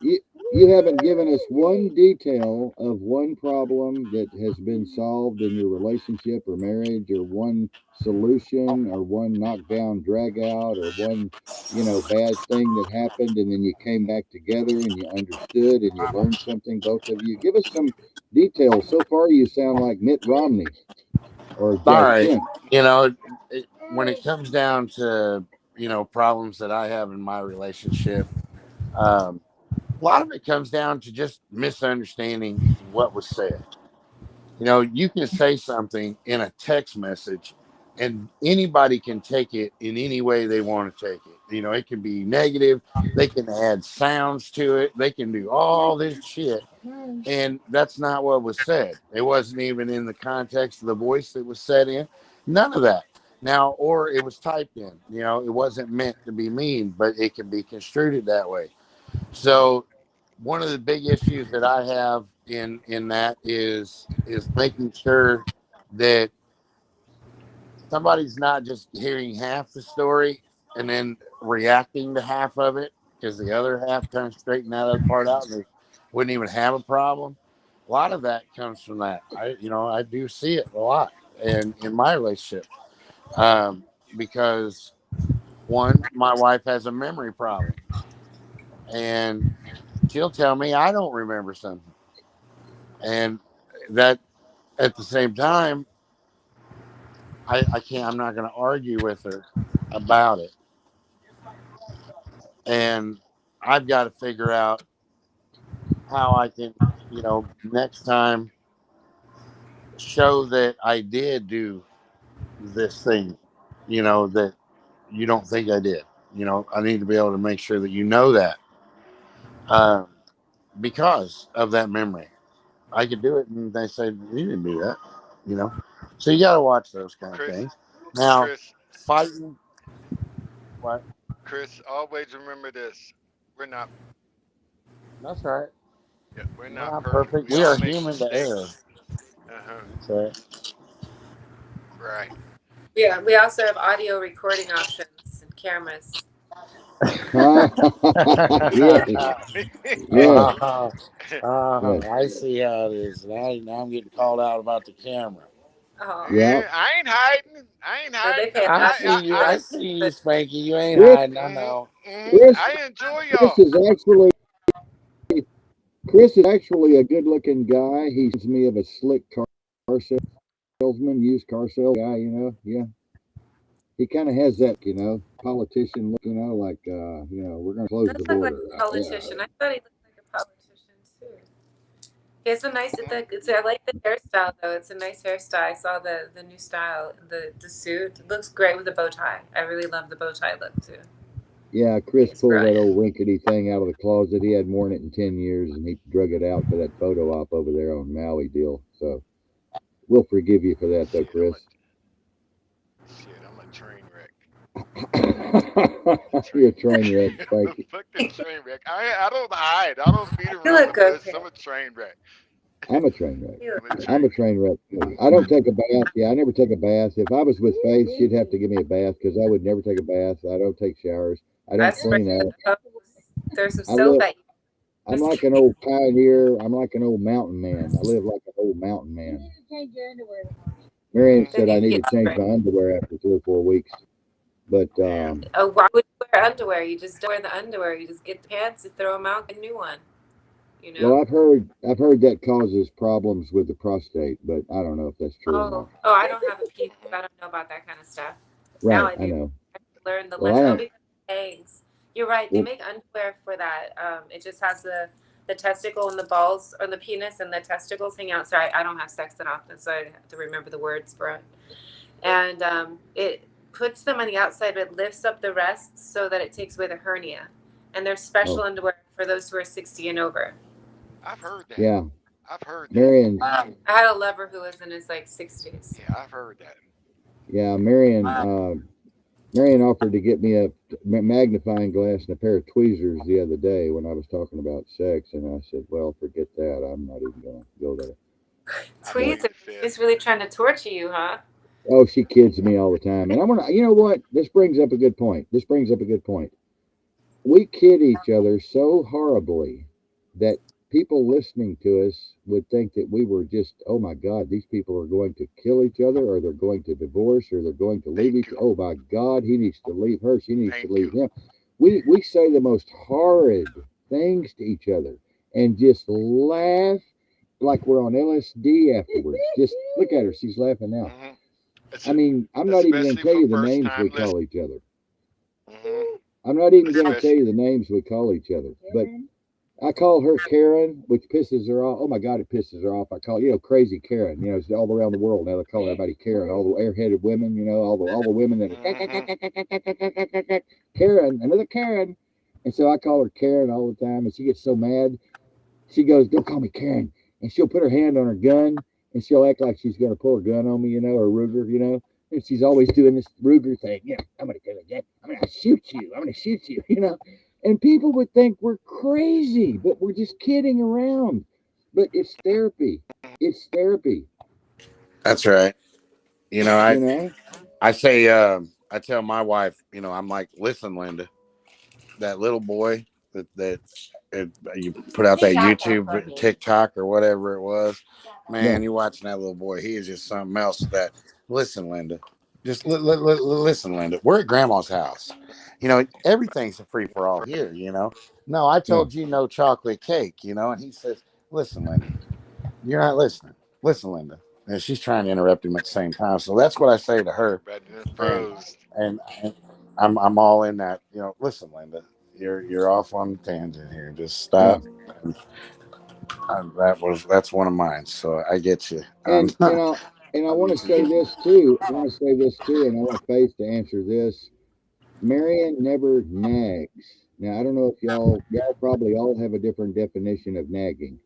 you haven't given us one detail of one problem that has been solved in your relationship or marriage, or one solution, or one knockdown drag out, or one bad thing that happened and then you came back together and you understood and you learned something, both of you. Give us some details. So far you sound like Mitt Romney or all right, Trump. when it comes down to problems that I have in my relationship, um, a lot of it comes down to just misunderstanding what was said. You can say something in a text message and anybody can take it in any way they want to take it. It can be negative, they can add sounds to it, they can do all this shit. And that's not what was said. It wasn't even in the context of the voice that was said in. None of that. Now, or it was typed in. It wasn't meant to be mean, but it can be construed that way. So one of the big issues that I have in that is making sure that somebody's not just hearing half the story and then reacting to half of it because the other half kind of straighten that other part out and they wouldn't even have a problem. A lot of that comes from that. I do see it a lot in my relationship, because one, my wife has a memory problem and she'll tell me I don't remember something, and that at the same time I can't. I'm not going to argue with her about it, and I've got to figure out how I can, next time show that I did do this thing, that you don't think I did. I need to be able to make sure that that, um, because of that memory. I could do it, and they say you didn't do that. You know, so you got to watch those kind of Chris, things. Now, Chris, fighting, what? Chris, always remember this. We're not, That's right. yeah, we're We're not not perfect. perfect. We We all are make human to err. mistakes. Uh-huh. That's right. Right. Yeah, we also have audio recording options and cameras. Yes, yes, yes, I see how it is. Now I'm getting called out about the camera. Oh, yeah. I ain't hiding. I ain't no, they hiding. pay a I lot see more you. for I it. see you, But Spanky. You ain't Chris, hiding. I know. Chris, I enjoy Chris y'all. is actually Chris is actually a good-looking guy. He reminds me of a slick car salesman, used car sales guy. Yeah. He kind of has that, politician look. Like we're gonna close the does look like border. a politician. I thought he looked like a politician too. He has a nice. I like the hairstyle though. It's a nice hairstyle. I saw the new style. The suit, it looks great with the bow tie. I really love the bow tie look too. Yeah, I think Chris it's pulled that brilliant. old rinkety thing out of the closet. He had worn it in 10 years, and he drug it out for that photo op over there on Maui deal. So we'll forgive you for that, though, Shit, Chris. I'm a train wreck. You're a Train train wreck. wreck, I'm a Frankie. fucking train wreck. I don't hide. I don't beat You around look the good, bush. I'm Karen. a train wreck. I'm a train wreck. You I'm a look I'm train a wreck. train wreck too. I don't take a bath. Yeah, I never take a bath. If I was with Faith, she'd have to give me a bath because I would never take a bath. I don't take showers. I I don't spray clean up. hose. There's some I soap live. at you. I'm Just like an kidding. old pioneer. I'm like an old mountain man. I live like an old mountain man. Marianne Hmm. Then said I you need to get change sprayed. my underwear after 3 or 4 weeks. But Yeah. Oh, why would you wear underwear? You just don't wear the underwear. You just get the pants and throw them out, get a new one. You know? well, I've heard that causes problems with the prostate, but I don't know if that's true or not. Oh, I don't have a piece. Hmm. I don't know about that kind of stuff. Now Right, I I do. know. I learned the Well, I lesson. Oh, don't. because of eggs. You're right. They Well, make underwear for that. It just has the testicle and the balls, or the penis and the testicles hang out. Sorry, I don't have sex that often, so I have to remember the words for it. And it puts them on the outside, but it lifts up the rest so that it takes away the hernia. And there's special oh, underwear for those who are 60 and over. I've heard that. yeah, I've heard that. Marion. I had a lover who was in his like 60s. Yeah, I've heard that. Yeah, Marion. Marion offered to get me a magnifying glass and a pair of tweezers the other day when I was talking about sex, and I said, "Well, forget that. I'm not even going to go there." I But Tweets, plead the she's fifth. really trying to torture you, huh? oh, she kids me all the time, and I want to. You know what? This brings up a good point. This brings up a good point. We kid each other so horribly that people listening to us would think that we were just, oh my God, these people are going to kill each other, or they're going to divorce, or they're going to leave Thank each. you. Oh my God, he needs to leave her. She needs to Thank leave you. him. We say the most horrid things to each other and just laugh like we're on LSD afterwards. Just look at her; she's laughing now. Hmm. It's I mean, I'm not even going especially to tell for you the first names we time call listeners. each other. Hmm. I'm not even going to tell Especially. you the names we call each other, but I call her Karen, which pisses her off. Oh my God, it pisses her off. I call crazy Karen. It's all around the world now. They call everybody Karen. All the airheaded women. All the women that Hmm. are Karen, another Karen. And so I call her Karen all the time, and she gets so mad. She goes, "Don't call me Karen," and she'll put her hand on her gun, and she'll act like she's going to pull her gun on me, or Ruger, And she's always doing this Ruger thing. I'm going to do it. I'm going to shoot you. I'm going to shoot you. And people would think we're crazy, but we're just kidding around. But it's therapy. It's therapy. That's right. You know, I You know. I say I tell my wife, I'm like, listen, Linda, that little boy that you put out that YouTube, TikTok, or whatever it was, Yeah. man, you watching that little boy. He is just something else. That listen, Linda, just listen, Linda. We're at Grandma's house. Everything's a free for all here. No, I Yeah. told you no chocolate cake. And he says, listen, Linda, you're not listening. Listen, Linda. And she's trying to interrupt him at the same time. So that's what I say to her. Better than And froze. and I'm all in that. Listen, Linda, you're off on a tangent here. Just Yeah. stop. And, that's one of mine. So I get you. And I want to say this too. I want to say this too, and I want Faith to answer this. Marion never nags. Now I don't know if y'all probably all have a different definition of nagging.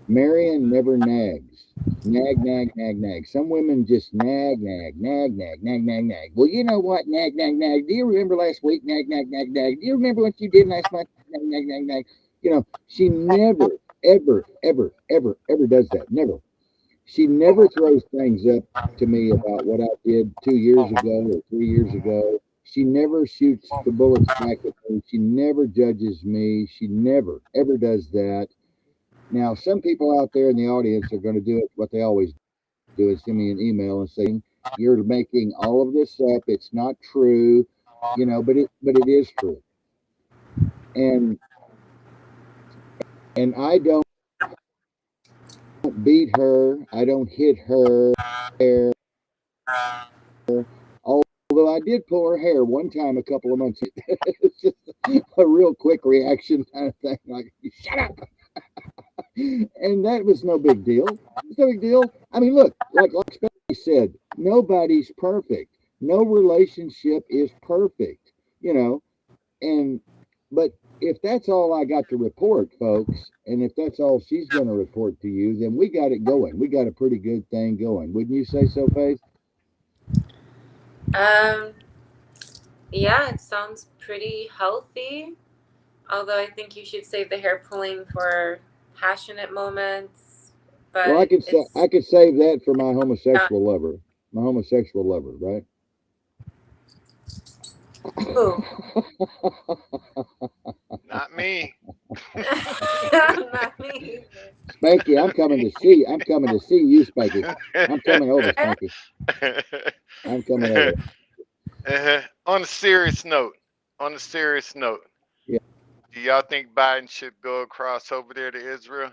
Marion never nags. Nag, nag, nag, nag. Some women just nag, nag, nag, nag, nag, nag, nag. Well, you know what? Nag, nag, nag. Do you remember last week? Nag, nag, nag, nag. Do you remember what you did last month? Nag, nag, nag, nag. She never, ever, ever, ever, ever does that. Never. She never throws things up to me about what I did 2 years ago or 3 years ago. She never shoots the bullets back at me. She never judges me. She never, ever does that. Now, some people out there in the audience are going to do it what they always do is send me an email and say, "You're making all of this up. It's not true," but it is true. And I don't beat her. I don't hit her. Although I did pull her hair one time a couple of months ago. It's just a real quick reaction kind of thing, like "Shut up," and that was no big deal. It's no big deal. I mean, look, like Spacey said, nobody's perfect. No relationship is perfect, you know. And but if that's all I got to report, folks, and if that's all she's going to report to you, then we got it going. We got a pretty good thing going. Wouldn't you say so, Faith? Um, Yeah, it sounds pretty healthy. Although I think you should save the hair pulling for passionate moments. Well, But I it's could save that for my not homosexual lover. My homosexual lover, right? who. Not me. Not me either. Spanky, I'm coming to see. I'm coming to see you, Spanky. I'm coming over, I Spanky. I'm coming over. On a serious note, on a serious note, Yeah. do y'all think Biden should go across over there to Israel?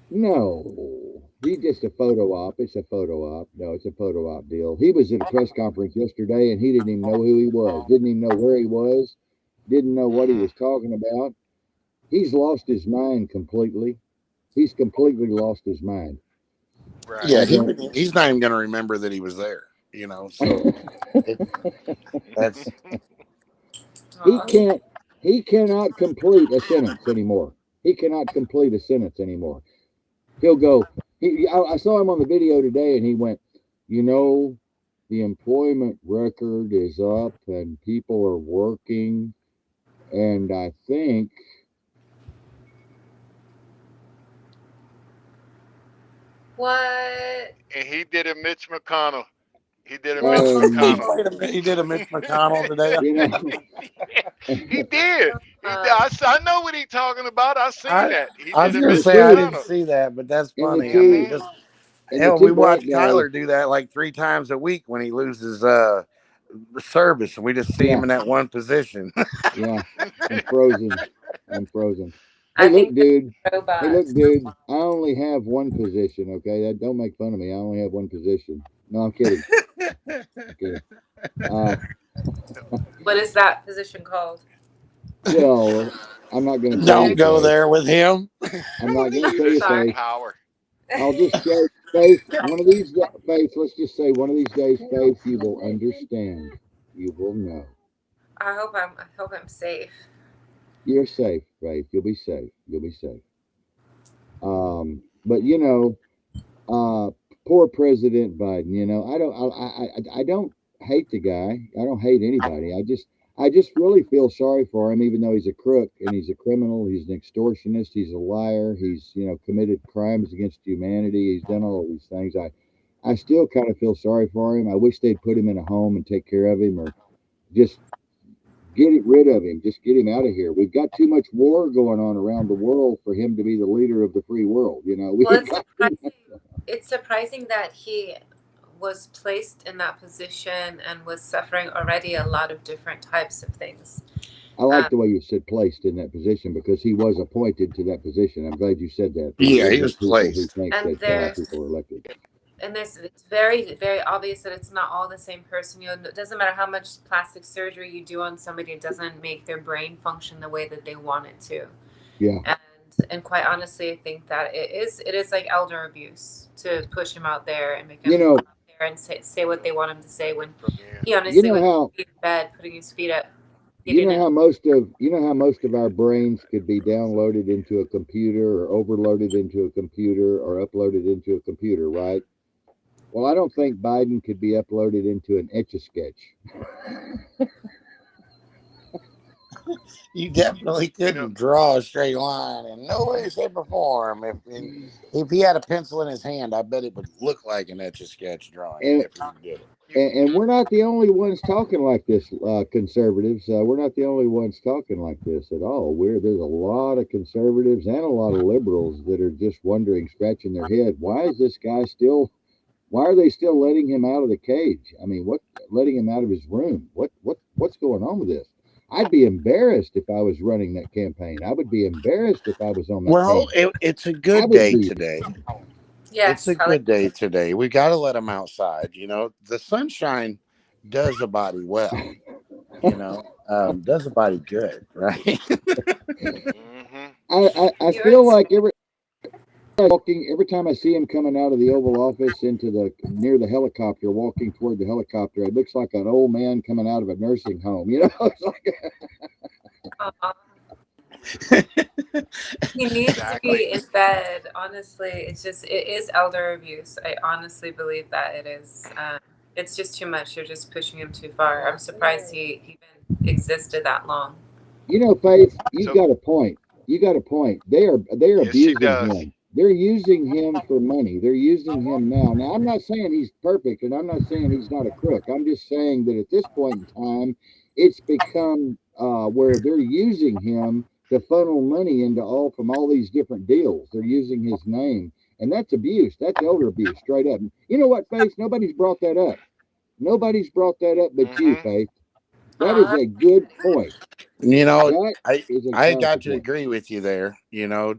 No, he's just a photo op. It's a photo op. No, it's a photo op deal. He was at a press conference yesterday, and he didn't even know who he was. Didn't even know where he was. Didn't know what he Hmm. was talking about. He's lost his mind completely. He's completely lost his mind. Right. Yeah, I don't. he's not even going to remember that he was there. So it, that's He oh, can't. He cannot complete a sentence anymore. He cannot complete a sentence anymore. He'll go. I saw him on the video today, and he went. You know, the employment record is up, and people are working, and I think. what? And he did a Mitch McConnell. He did a Mitch he McConnell. And he did a Mitch McConnell today. you know, He did. He did. Uh, I know what he's talking about. I seen I that. He I did was a going to the Mitch say I two didn't McConnell. see that, but that's and the funny. I two mean, Hmm. just and the hell, two we black watch guys. Tyler do that like 3 times a week when he loses service, and we just see him Yeah, in that one position. yeah. I'm frozen. I'm frozen. Hey, I look, think dude. they're Hey, robots. look, dude. I only have one position. Okay, that don't make fun of me. I only have one position. No, I'm kidding. I'm kidding. Uh, What is that position called? well, I'm not going to tell Don't you, go Faith. there with him. I'm not going to tell you, Leadership Sorry. Faith. power. I'll just say, Faith, one of these Faith, let's just say one of these days, Faith, you will understand. You will know. I hope I'm safe. You're safe, Faith. You'll be safe. You'll be safe. But you know, uh, poor President Biden. You know, I don't hate the guy. I don't hate anybody. I just really feel sorry for him, even though he's a crook and he's a criminal. He's an extortionist. He's a liar. He's committed crimes against humanity. He's done all of these things. I still kind of feel sorry for him. I wish they'd put him in a home and take care of him, or just rid of him. Just get him out of here. We've got too much war going on around the world for him to be the leader of the free world. Well, We've it's got too much. surprising. It's surprising that he was placed in that position and was suffering already a lot of different types of things. I like Um, the way you said placed in that position because he was appointed to that position. I'm glad you said that. There's a Yeah, little he bit was of people who placed. think and that there's people are elected. and there's it's very very obvious that it's not all the same person. It doesn't matter how much plastic surgery you do on somebody, it doesn't make their brain function the way that they want it to. Yeah. And quite honestly, I think that it is like elder abuse to push him out there and make You him go know, out there and say what they want him to say when Yeah. he you honestly know would how be in bed putting his feet up, getting in. you know how most of our brains could be downloaded into a computer or overloaded into a computer or uploaded into a computer, right? Well, I don't think Biden could be uploaded into an etch a sketch. You definitely You know. couldn't draw a straight line in no way, shape, or form. If he had a pencil in his hand, I bet it would look like an etch a sketch drawing And if he did it. You. and we're not the only ones talking like this, conservatives. We're not the only ones talking like this at all. There's a lot of conservatives and a lot of liberals that are just wondering, scratching their head, why is this guy still? Why are they still letting him out of the cage? I mean, what? Letting him out of his room? What's going on with this? I'd be embarrassed if I was running that campaign. I would be embarrassed if I was on that Well, team. it's a I good would day be. today. It's Yes, a I like. good day today. We got to let them outside. The sunshine does a body well. Does a body good, right? Hmm. I You're feel like every time I see him coming out of the Oval Office into the near the helicopter, walking toward the helicopter, it looks like an old man coming out of a nursing home. It's like he needs to Exactly. be in bed. Honestly, it is elder abuse. I honestly believe that it is. It's just too much. You're just pushing him too far. I'm surprised he even existed that long. Faith, you So got a point. You got a point. They're yes, she abusing does. him. They're using him for money. They're using him now. Now, I'm not saying he's perfect, and I'm not saying he's not a crook. I'm just saying that at this point in time, it's become where they're using him to funnel money into all from all these different deals. They're using his name, and that's abuse. That's elder abuse, straight up. You know what, Faith? Nobody's brought that up. Nobody's brought that up but you, Hmm. Faith. That is Aw, a good point. You know, That I is a I powerful got to point. agree with you there.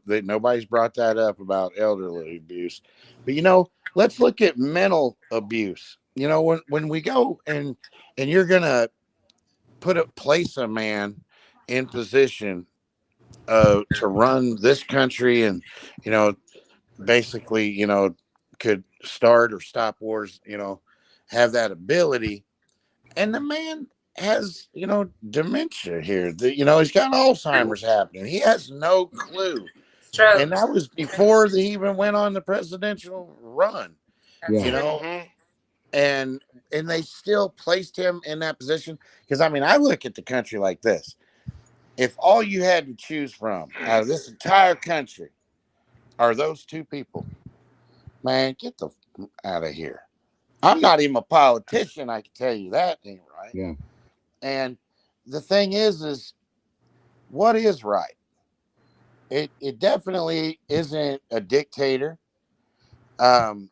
That nobody's brought that up about elderly abuse, but let's look at mental abuse. When we go and you're gonna place a man in position to run this country, and you know basically could start or stop wars, have that ability, and the man has dementia here. He's got Alzheimer's happening. He has no clue, and strokes. that was before they even went on the presidential run. That's Yeah. You true. know, Hmm. and they still placed him in that position. Because I mean, I look at the country like this: if all you had to choose from out of this entire country are those two people, man, get the out of here. I'm not even a politician. I can tell you that ain't right. Yeah. And the thing is what is right? It definitely isn't a dictator, um,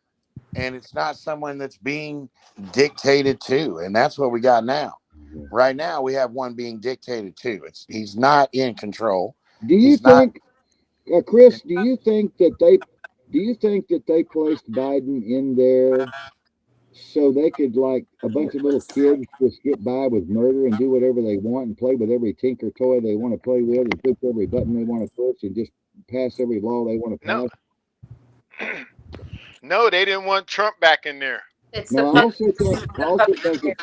and it's not someone that's being dictated to, and that's what we got now. Yeah. Right now, we have one being dictated to. He's not in control. Do you He's not. think, Chris? Do you think that they placed Biden in there so they could, like, a bunch of little kids just get by with murder and do whatever they want and play with every tinker toy they want to play with and push every button they want to push and just pass every law they want to No, pass? no, they didn't want Trump back in there. It's the No, puppet. I The also think puppeteer. it's,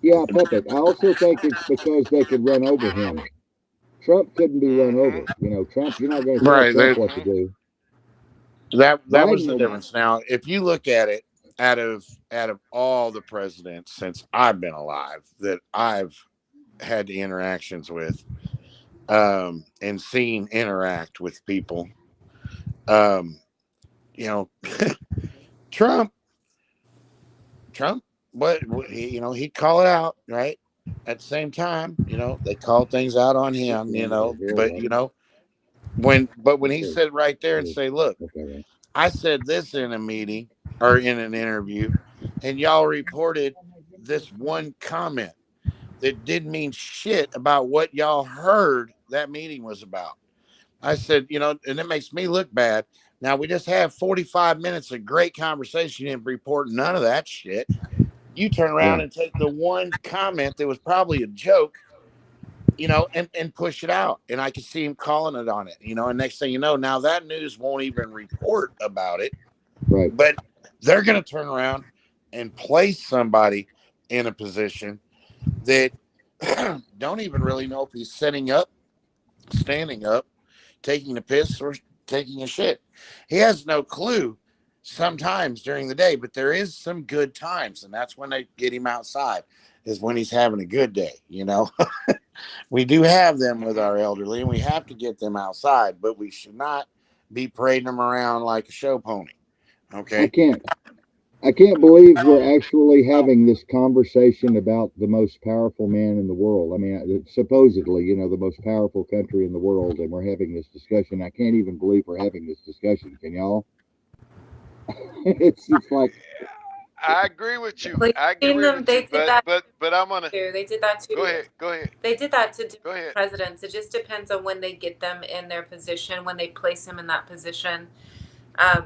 yeah, puppet. I also think it's because they could run over him. Trump couldn't be run Hmm. over. Trump, you're not going to tell Right. Trump what to Hmm. do. That was Biden the will, difference. Now, if you look at it, out of all the presidents since I've been alive that I've had the interactions with, and seen interact with people, um, you know, Trump, Trump, what he'd call it out, right? At the same time, they called things out on this him, one got real but light. when he Okay. said right there and Good. say, look, Okay, right. I said this in a meeting or in an interview, and y'all reported this one comment that didn't mean shit about what y'all heard that meeting was about. I said, and it makes me look bad. Now we just have 45 minutes of great conversation and report none of that shit. You turn around Yeah. and take the one comment that was probably a joke, and push it out. And I could see him calling it on it, and next thing you know, now that news won't even report about it, Right. but they're going to turn around and place somebody in a position that don't even really know if he's setting up, standing up, taking a piss, or taking a shit. He has no clue sometimes during the day, but there is some good times, and that's when they get him outside, is when he's having a good day. We do have them with Hmm. our elderly, and we have to get them outside, but we should not be parading them around like a show pony. I Okay. can't I can't believe we're actually having this conversation about the most powerful man in the world. I mean, supposedly, the most powerful country in the world, and we're having this discussion. I can't even believe we're having this discussion. Can y'all? It's like, I agree with you. Well, I you've seen agree them. with you. They did that But I'm gonna too. They did that go too. ahead. Go ahead. They did that to different Go ahead. presidents. It just depends on when they get them in their position, when they place them in that position,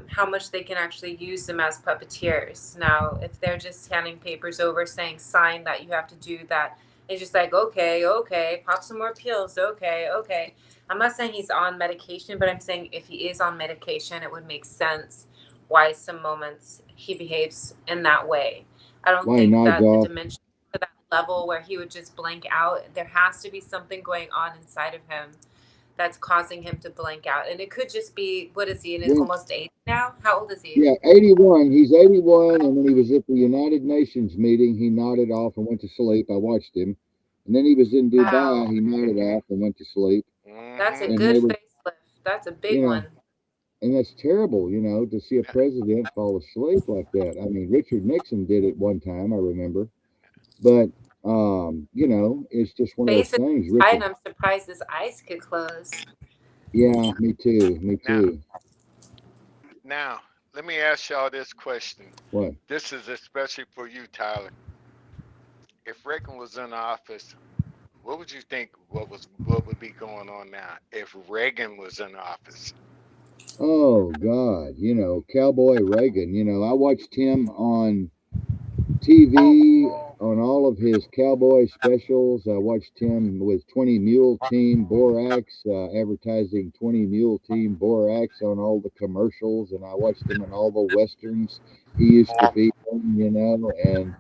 how much they can actually use them as puppeteers. Now, if they're just handing papers over saying, sign that you have to do that, it's just like, okay, okay, pop some more pills. Okay, okay. I'm not saying he's on medication, but I'm saying if he is on medication, it would make sense why some moments he behaves in that way. I don't why he think nods that the off. dementia to that level where he would just blank out, there has to be something going on inside of him that's causing him to blank out. And it could just be, what is he, in his Well, almost 80 now? How old is he? yeah, 81. He's 81, and when he was at the United Nations meeting, he nodded off and went to sleep. I watched him. And then he was in Wow. Dubai. He nodded off and went to sleep. That's a Mm-hmm. And good they were, facelift. That's a big you one. know, and that's terrible, to see a president fall asleep like that. I mean, Richard Nixon did it one time, I remember. But, it's just one of those Face is things. tight. Richard, I'm surprised his eyes could close. yeah, me too. Me Now, too. now, let me ask y'all this question. What? This is especially for you, Tyler. If Reagan was in office, what would you think? What would be going on now if Reagan was in office? Oh, God. Cowboy Reagan. I watched him on TV on all of his cowboy specials. I watched him with 20 Mule Team Borax, advertising 20 Mule Team Borax on all the commercials, and I watched him in all the westerns he used to be in, and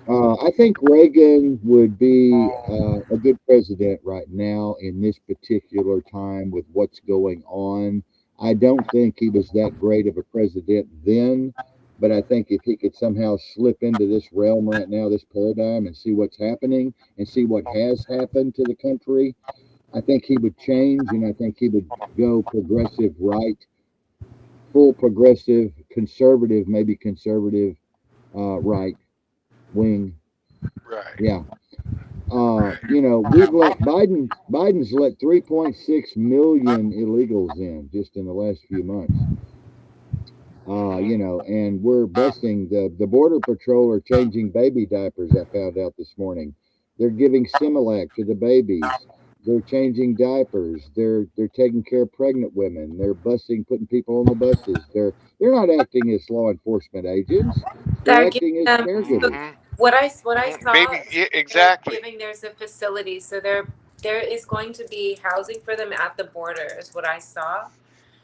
I think Reagan would be a good president right now in this particular time with what's going on. I don't think he was that great of a president then, but I think if he could somehow slip into this realm right now, this paradigm, and see what's happening and see what has happened to the country, I think he would change, and I think he would go progressive right, full progressive, conservative, maybe conservative right wing. Right, Yeah. right. We've let Biden's let 3.6 million illegals in just in the last few months. Mm-hmm. And we're busting the border patrol are changing baby diapers. I found out this morning. They're giving Similac to the babies. They're changing diapers. They're taking care of pregnant women. They're busing, putting people on the buses. They're not acting as law enforcement agents. They're They're giving acting as them, so caregivers. Mm-hmm. what I Mm-hmm. saw Baby, is yeah, they're exactly. giving, there's a facility, so there is going to be housing for them at the border, is what I saw.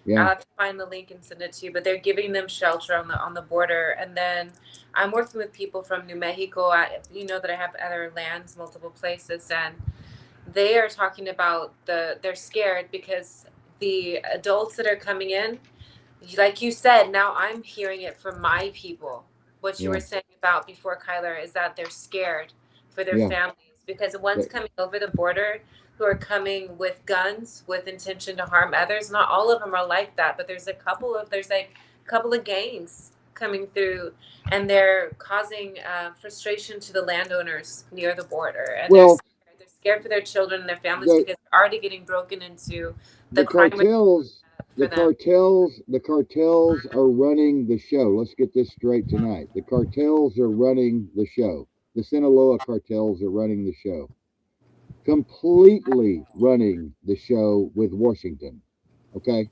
Yeah, I'll have to find the link and send it to you. But they're giving them shelter on the border, and then I'm working with people from New Mexico. That I have other lands, multiple places, and they are talking about they're scared because the adults that are coming in, like you said, now I'm hearing it from my people. What you yeah, were saying about before, Kyler, is that they're scared for their yeah. families because the ones That, coming over the border who are coming with guns with intention to harm others, not all of them are like that, but there's like a couple of gangs coming through, and they're causing frustration to the landowners near the border, and well, they're scared for their children and their families the because they're already getting broken into. The the crime rate cartels for the them. cartels the cartels are running the show. Let's get this straight tonight. The cartels are running the show. The Sinaloa cartels are running the show. Completely running the show with Washington. Okay?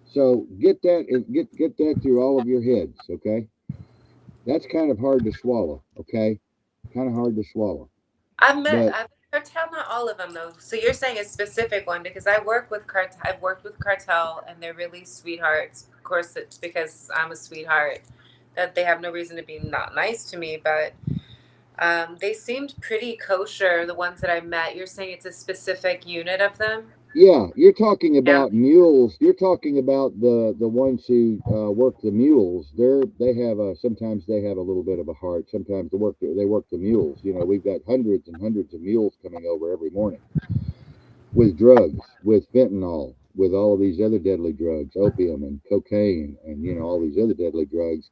So get that and get that through all of your heads, okay? That's kind of hard to swallow, okay? Kind of hard to swallow. But I've cartel, not all of them though. So you're saying a specific one because I work with cartel. I've worked with cartel, and they're really sweethearts. Of course, it's because I'm a sweetheart that they have no reason to be not nice to me. But they seemed pretty kosher. The ones that I met. You're saying it's a specific unit of them. yeah, you're talking Yeah. about mules. You're talking about the ones who work the mules. They have sometimes they have a little bit of a heart. Sometimes they work the mules. We've got hundreds and hundreds of mules coming over every morning with drugs, with fentanyl, with all of these other deadly drugs, opium and cocaine, and all these other deadly drugs.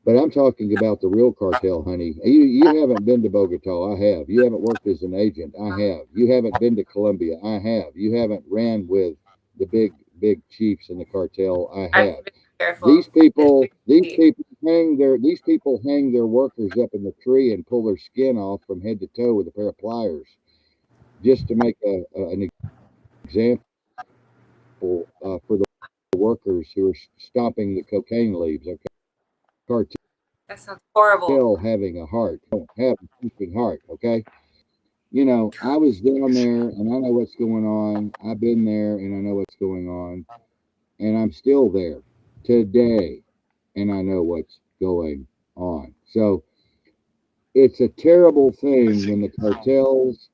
But I'm talking about the real cartel, honey. You haven't been to Bogota. I have. You haven't worked as an agent. I have. You haven't been to Colombia. I have. You haven't ran with the big chiefs in the cartel. I I'm have. very careful. These people hang their workers up in the tree and pull their skin off from head to toe with a pair of pliers just to make an example for the workers who are stomping the cocaine leaves. Okay, That sounds horrible. cartel having a heart, don't have a thinking heart. Okay, I was down there and I know what's going on. I've been there and I know what's going on, and I'm still there today, and I know what's going on. So it's a terrible But thing see, when the cartels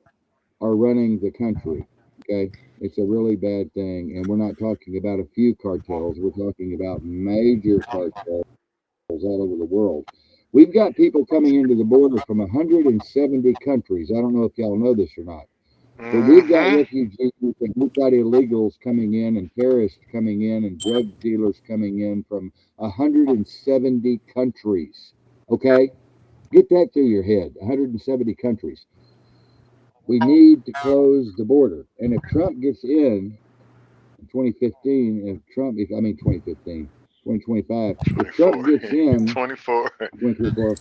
are running the country. Okay, it's a really bad thing, and we're not talking about a few cartels. We're talking about major cartels all over the world. We've got people coming into the border from 170 countries. I don't know if y'all know this or not, but we've got Mm-hmm. refugees and we've got illegals coming in and terrorists coming in and drug dealers coming in from 170 countries. Okay? Get that through your head. 170 countries. We need to close the border. And if Trump gets in 2015, if Trump, if I mean 2015, 2025, if Trump 24. gets in 24. 2024,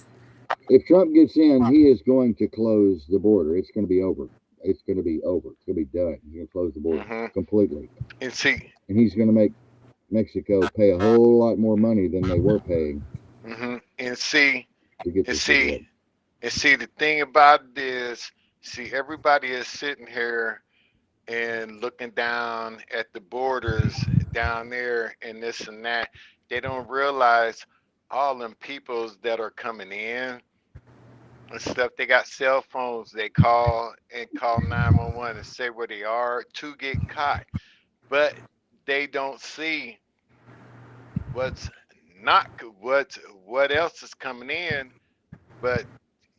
if Trump gets in, he is going to close the border. It's going to be over. It's going to be over. It's going to be done. He's going to close the border Mm-hmm. completely. And see, And he's going to make Mexico pay a whole lot more money than they were paying mm-hmm. And see, to get and the see, cigarette. and see, the thing about it is, see, everybody is sitting here and looking down at the borders down there and this and that. They don't realize all them peoples that are coming in and stuff. They got cell phones. They call and call 911 and say where they are to get caught. But they don't see what's not what else is coming in. But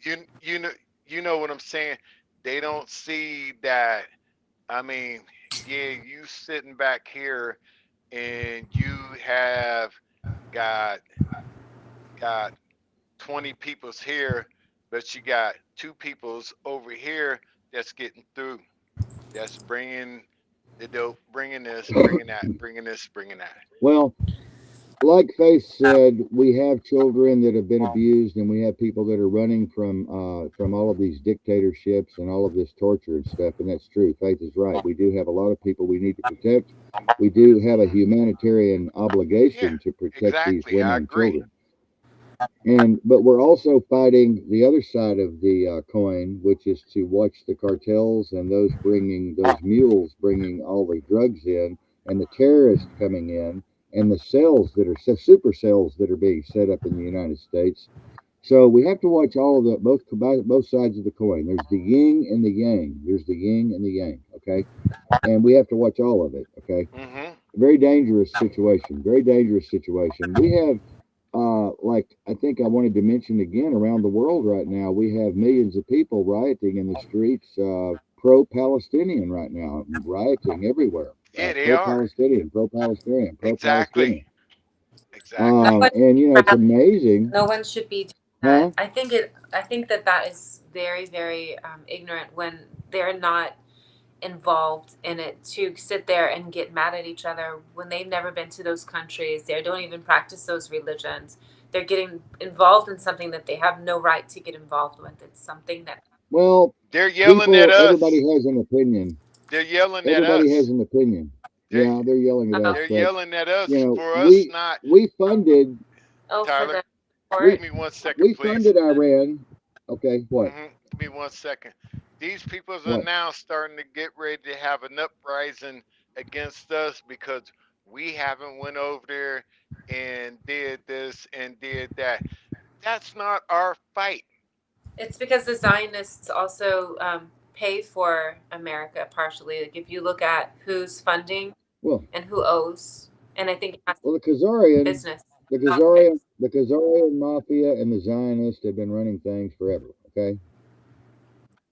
you you know you know what I'm saying. They don't see that. I mean, yeah, you sitting back here and you have got got 20 people's here, but you got two people's over here that's getting through. That's bringing the dope, bringing this, bringing that, bringing this, bringing that. Well, like Faith said, we have children that have been abused, and we have people that are running from all of these dictatorships and all of this torture and stuff. And that's true. Faith is right. We do have a lot of people we need to protect. We do have a Hmm. humanitarian Yeah, obligation to protect these exactly. women I and agree. children. And but we're also fighting the other side of the coin, which is to watch the cartels and those bringing those mules bringing all the drugs in, and the terrorists coming in, and the cells that are super cells that are being set up in the United States. So we have to watch all of the both sides of the coin. There's the yin and the yang. There's the yin and the yang. Okay, and we have to watch all of it. Okay, Hmm. very dangerous situation. Very dangerous situation. We have like I think I wanted to mention again, around the world right now, we have millions of people rioting in the streets, pro-Palestinian right now, rioting everywhere, Yeah, they are. pro-Palestinian, pro-Palestinian, Exactly. pro-Palestinian. Exactly. No one And you know, it's should, amazing, no one should be doing that. huh? I think that that is very, very ignorant when they're not involved in it, to sit there and get mad at each other when they've never been to those countries. They don't even practice those religions. They're getting involved in something that they have no right to get involved with. It's something that Well, They're yelling at people, everybody us. has an opinion. They're yelling at Everybody has us. an opinion. They're Yeah, they're yelling at us, oh, they're but yelling at you us know, for us not. we funded oh, for Tyler, the we give court. me 1 second, we please. funded Iran. Okay, what? Give me 1 second. These peoples are What? now starting to get ready to have an uprising against us because we haven't went over there and did this and did that. That's not our fight. It's because the Zionists also pay for America partially. Like if you look at who's funding Well, and who owes, and I think it has to well, do with business, politics. The Khazarian mafia and the Zionists have been running things forever. Okay,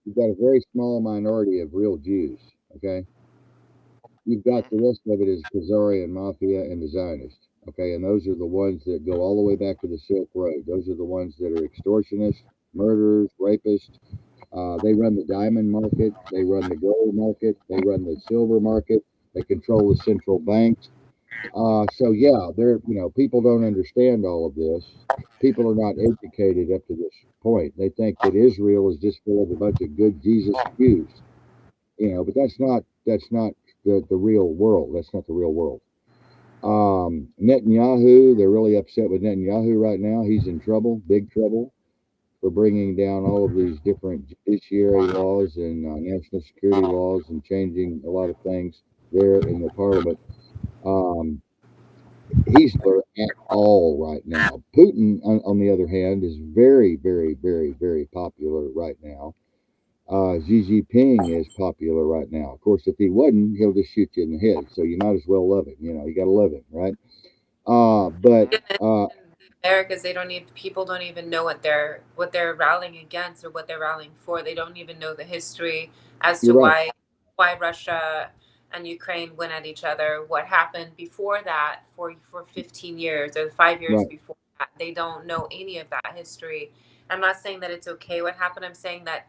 you've got a very small minority of real Jews. Okay, you've got the Hmm. rest of it is Khazarian mafia and the Zionists. Okay, and those are the ones that go all the way back to the Silk Road. Those are the ones that are extortionists, murderers, rapists. They run the diamond market. They run the gold market. They run the silver market. They control the central banks. So yeah, there, you know, people don't understand all of this. People are not educated up to this point. They think that Israel is just full of a bunch of good Jesus Jews, you know, but that's not the real world. That's not the real world. Netanyahu, they're really upset with Netanyahu right now. He's in trouble, big trouble, for bringing down all of these different judiciary laws and national security laws and changing a lot of things there in the parliament. Um, he's there at all right now. Putin, on the other hand, is very, very, very, very popular right now. Xi Jinping is popular right now. Of course, if he wasn't, he'll just shoot you in the head. So you might as well love him. You know, you got to love him, right? But Hmm. In the Americas, they don't need people don't even know what they're rallying against or what they're rallying for. They don't even know the history as you're to right, why Russia and Ukraine went at each other. What happened before that for 15 years or 5 years right. before that? They don't know any of that history. I'm not saying that it's okay what happened. I'm saying that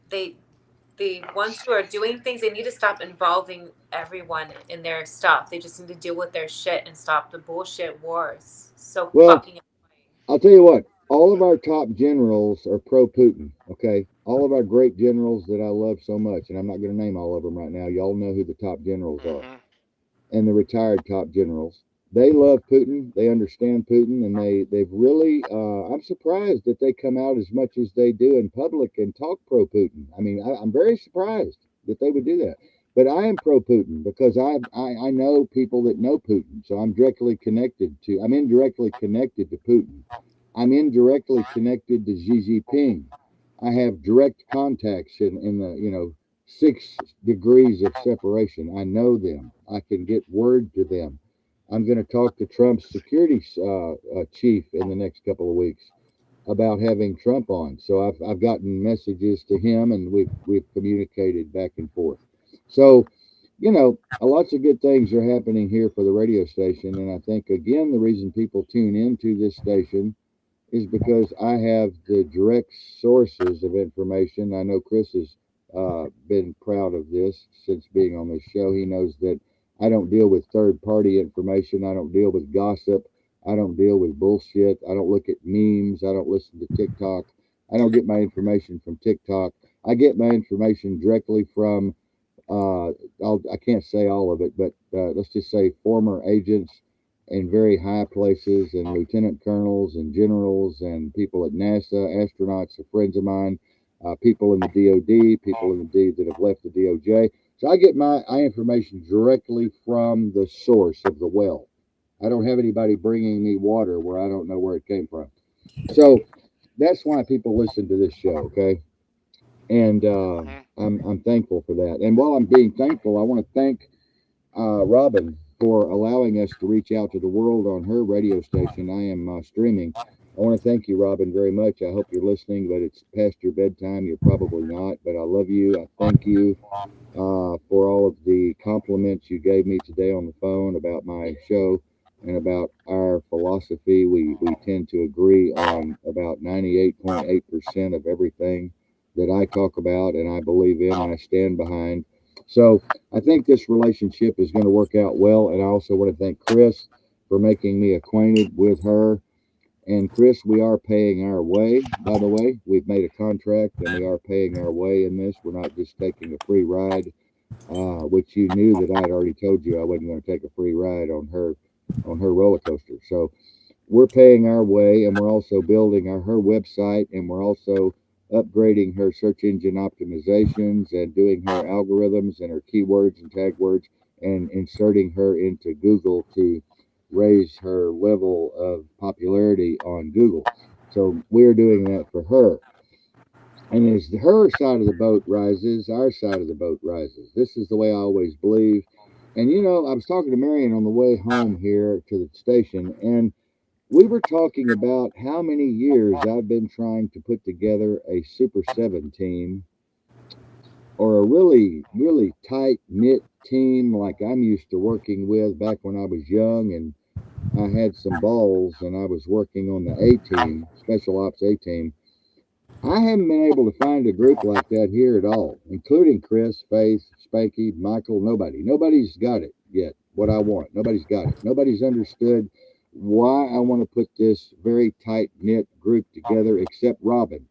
they the ones who are doing things, they need to stop involving everyone in their stuff. They just need to deal with their shit and stop the bullshit wars. So Well, fucking annoying. I'll tell you what. All of our top generals are pro Putin. Okay, all of our great generals that I love so much, and I'm not going to name all of them right now. Y'all know who the top generals are. Hmm. And the retired top generals. They love Putin. They understand Putin, and they've really. I'm surprised that they come out as much as they do in public and talk pro Putin. I mean, I'm very surprised that they would do that. But I am pro Putin because I know people that know Putin, so I'm directly connected to. I'm indirectly connected to Putin. I'm indirectly connected to Xi Jinping. I have direct contacts in the 6 degrees of separation. I know them. I can get word to them. I'm going to talk to Trump's security chief in the next couple of weeks about having Trump on. So I've gotten messages to him, and we've communicated back and forth. So, lots of good things are happening here for the radio station, and I think again the reason people tune into this station is because I have the direct sources of information. I know Chris has been proud of this since being on this show. He knows that I don't deal with third party information, I don't deal with gossip, I don't deal with bullshit, I don't look at memes, I don't listen to TikTok, I don't get my information from TikTok. I get my information directly from I can't say all of it, but let's just say former agents in very high places, and lieutenant colonels and generals and people at NASA, astronauts are friends of mine, people in the DOD, people in the D that have left the DOJ. So I get my information directly from the source of the well. I don't have anybody bringing me water where I don't know where it came from. So that's why people listen to this show, okay? And Hmm. I'm thankful for that. And while I'm being thankful, I want to thank Robin for allowing us to reach out to the world on her radio station. I am streaming. I want to thank you, Robin, very much. I hope you're listening, but it's past your bedtime. You're probably not, but I love you. I thank you for all of the compliments you gave me today on the phone about my show and about our philosophy. We tend to agree on about 98.8% of everything that I talk about and I believe in and I stand behind. So I think this relationship is going to work out well. And I also want to thank Chris for making me acquainted with her. And Chris, we are paying our way, by the way. We've made a contract and we are paying our way in this. We're not just taking a free ride, which you knew that I had already told you I wasn't going to take a free ride on her roller coaster. So we're paying our way, and we're also building her website, and we're also upgrading her search engine optimizations and doing her algorithms and her keywords and tag words and inserting her into Google to raise her level of popularity on Google. So we're doing that for her. And as her side of the boat rises, our side of the boat rises. This is the way I always believe. And I was talking to Marion on the way home here to the station, and we were talking about how many years I've been trying to put together a Super 7 team or a really, really tight knit team like I'm used to working with back when I was young and I had some balls and I was working on the A team, Special Ops A team. I haven't been able to find a group like that here at all, including Chris, Faith, Spanky, Michael, nobody. Nobody's got it yet, what I want. Nobody's got it. Nobody's understood why I want to put this very tight knit group together except Robin,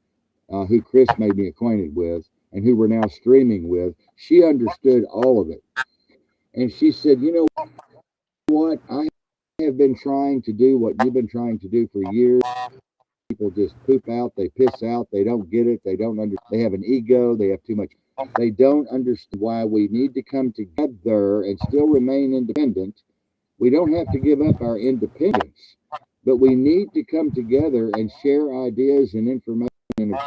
who Chris made me acquainted with and who we're now streaming with. She understood all of it. And she said, you know what? I have been trying to do what you've been trying to do for years. People just poop out, they piss out, they don't get it, they don't understand, they have an ego, they have too much, they don't understand why we need to come together and still remain independent. We don't have to give up our independence, but we need to come together and share ideas and information in a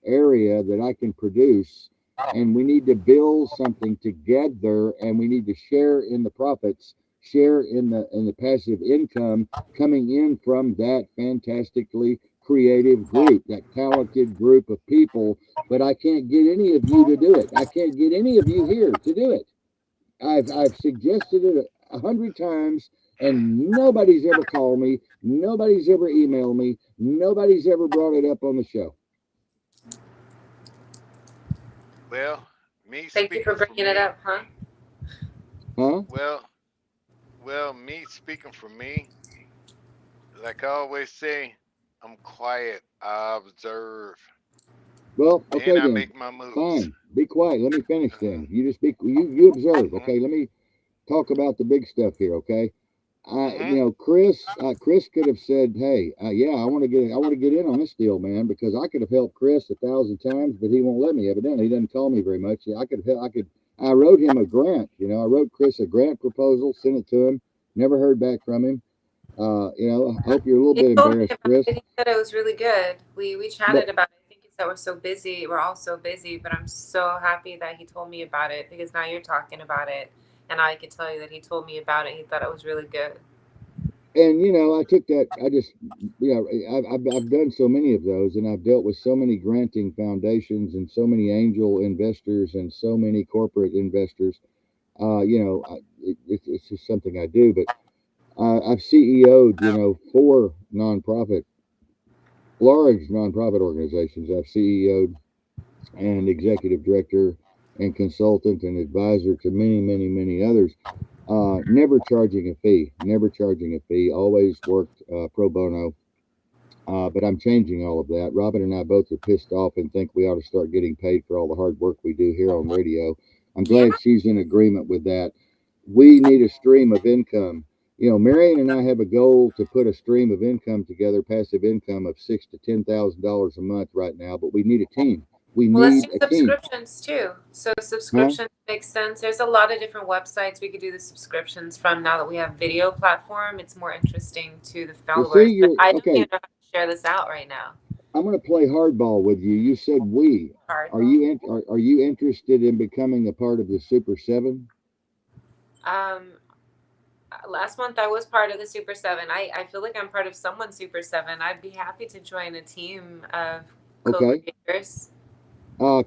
area that I can produce, and we need to build something together, and we need to share in the profits, share in the passive income coming in from that fantastically creative group, that talented group of people. But I can't get any of you to do it. I can't get any of you here to do it. I've suggested it 100 times, and nobody's ever called me, nobody's ever emailed me, nobody's ever brought it up on the show. Well, me Thank you for speaking for bringing it me. up, huh? Huh? Well, me speaking for me. Like I always say, I'm quiet. I observe. Well, Then okay I then. make my moves. Fine. Be quiet. Let me finish Uh-huh. then. You just be you observe, Mhm. okay? Let me talk about the big stuff here, okay? Mhm. Chris could have said, "Hey, yeah, I want to get in on this deal, man, because I could have helped Chris 1,000 times, but he won't let me. Evidently, he doesn't call me very much. Yeah, I wrote him a grant. I wrote Chris a grant proposal, sent it to him. Never heard back from him. I hope you're a little He bit told me embarrassed, about Chris. it. He said it was really good. We But chatted about it. I think it's that we're so busy. We're all so busy, but I'm so happy that he told me about it because now you're talking about it, and I can tell you that he told me about it. He thought it was really good. and I took that. I just I've done so many of those, and I've dealt with so many granting foundations and so many angel investors and so many corporate investors. It's just something I do. But I've CEO'd, four large nonprofit organizations. I've CEO'd and executive director and consultant and advisor to many, many, many others. Never charging a fee. Never charging a fee. Always worked pro bono. But I'm changing all of that. Robin and I both are pissed off and think we ought to start getting paid for all the hard work we do here on radio. I'm Yeah. glad she's in agreement with that. We need a stream of income. Marion and I have a goal to put a stream of income together, passive income of $6,000 to $10,000 a month right now. But we need a team. We Well, let's do need a team, subscriptions too. So huh? subscriptions makes sense. There's a lot of different websites we could do the subscriptions from now that we have video platform. It's more interesting to the Well, see, followers, but you're I don't even okay. know how to share this out right now. I'm going to play hardball with you. You said we. Hardball. Are you interested in becoming a part of the Super Seven? Um, last month I was part of the Super Seven. I feel like I'm part of someone Super Seven. I'd be happy to join a team of Okay. co-creators.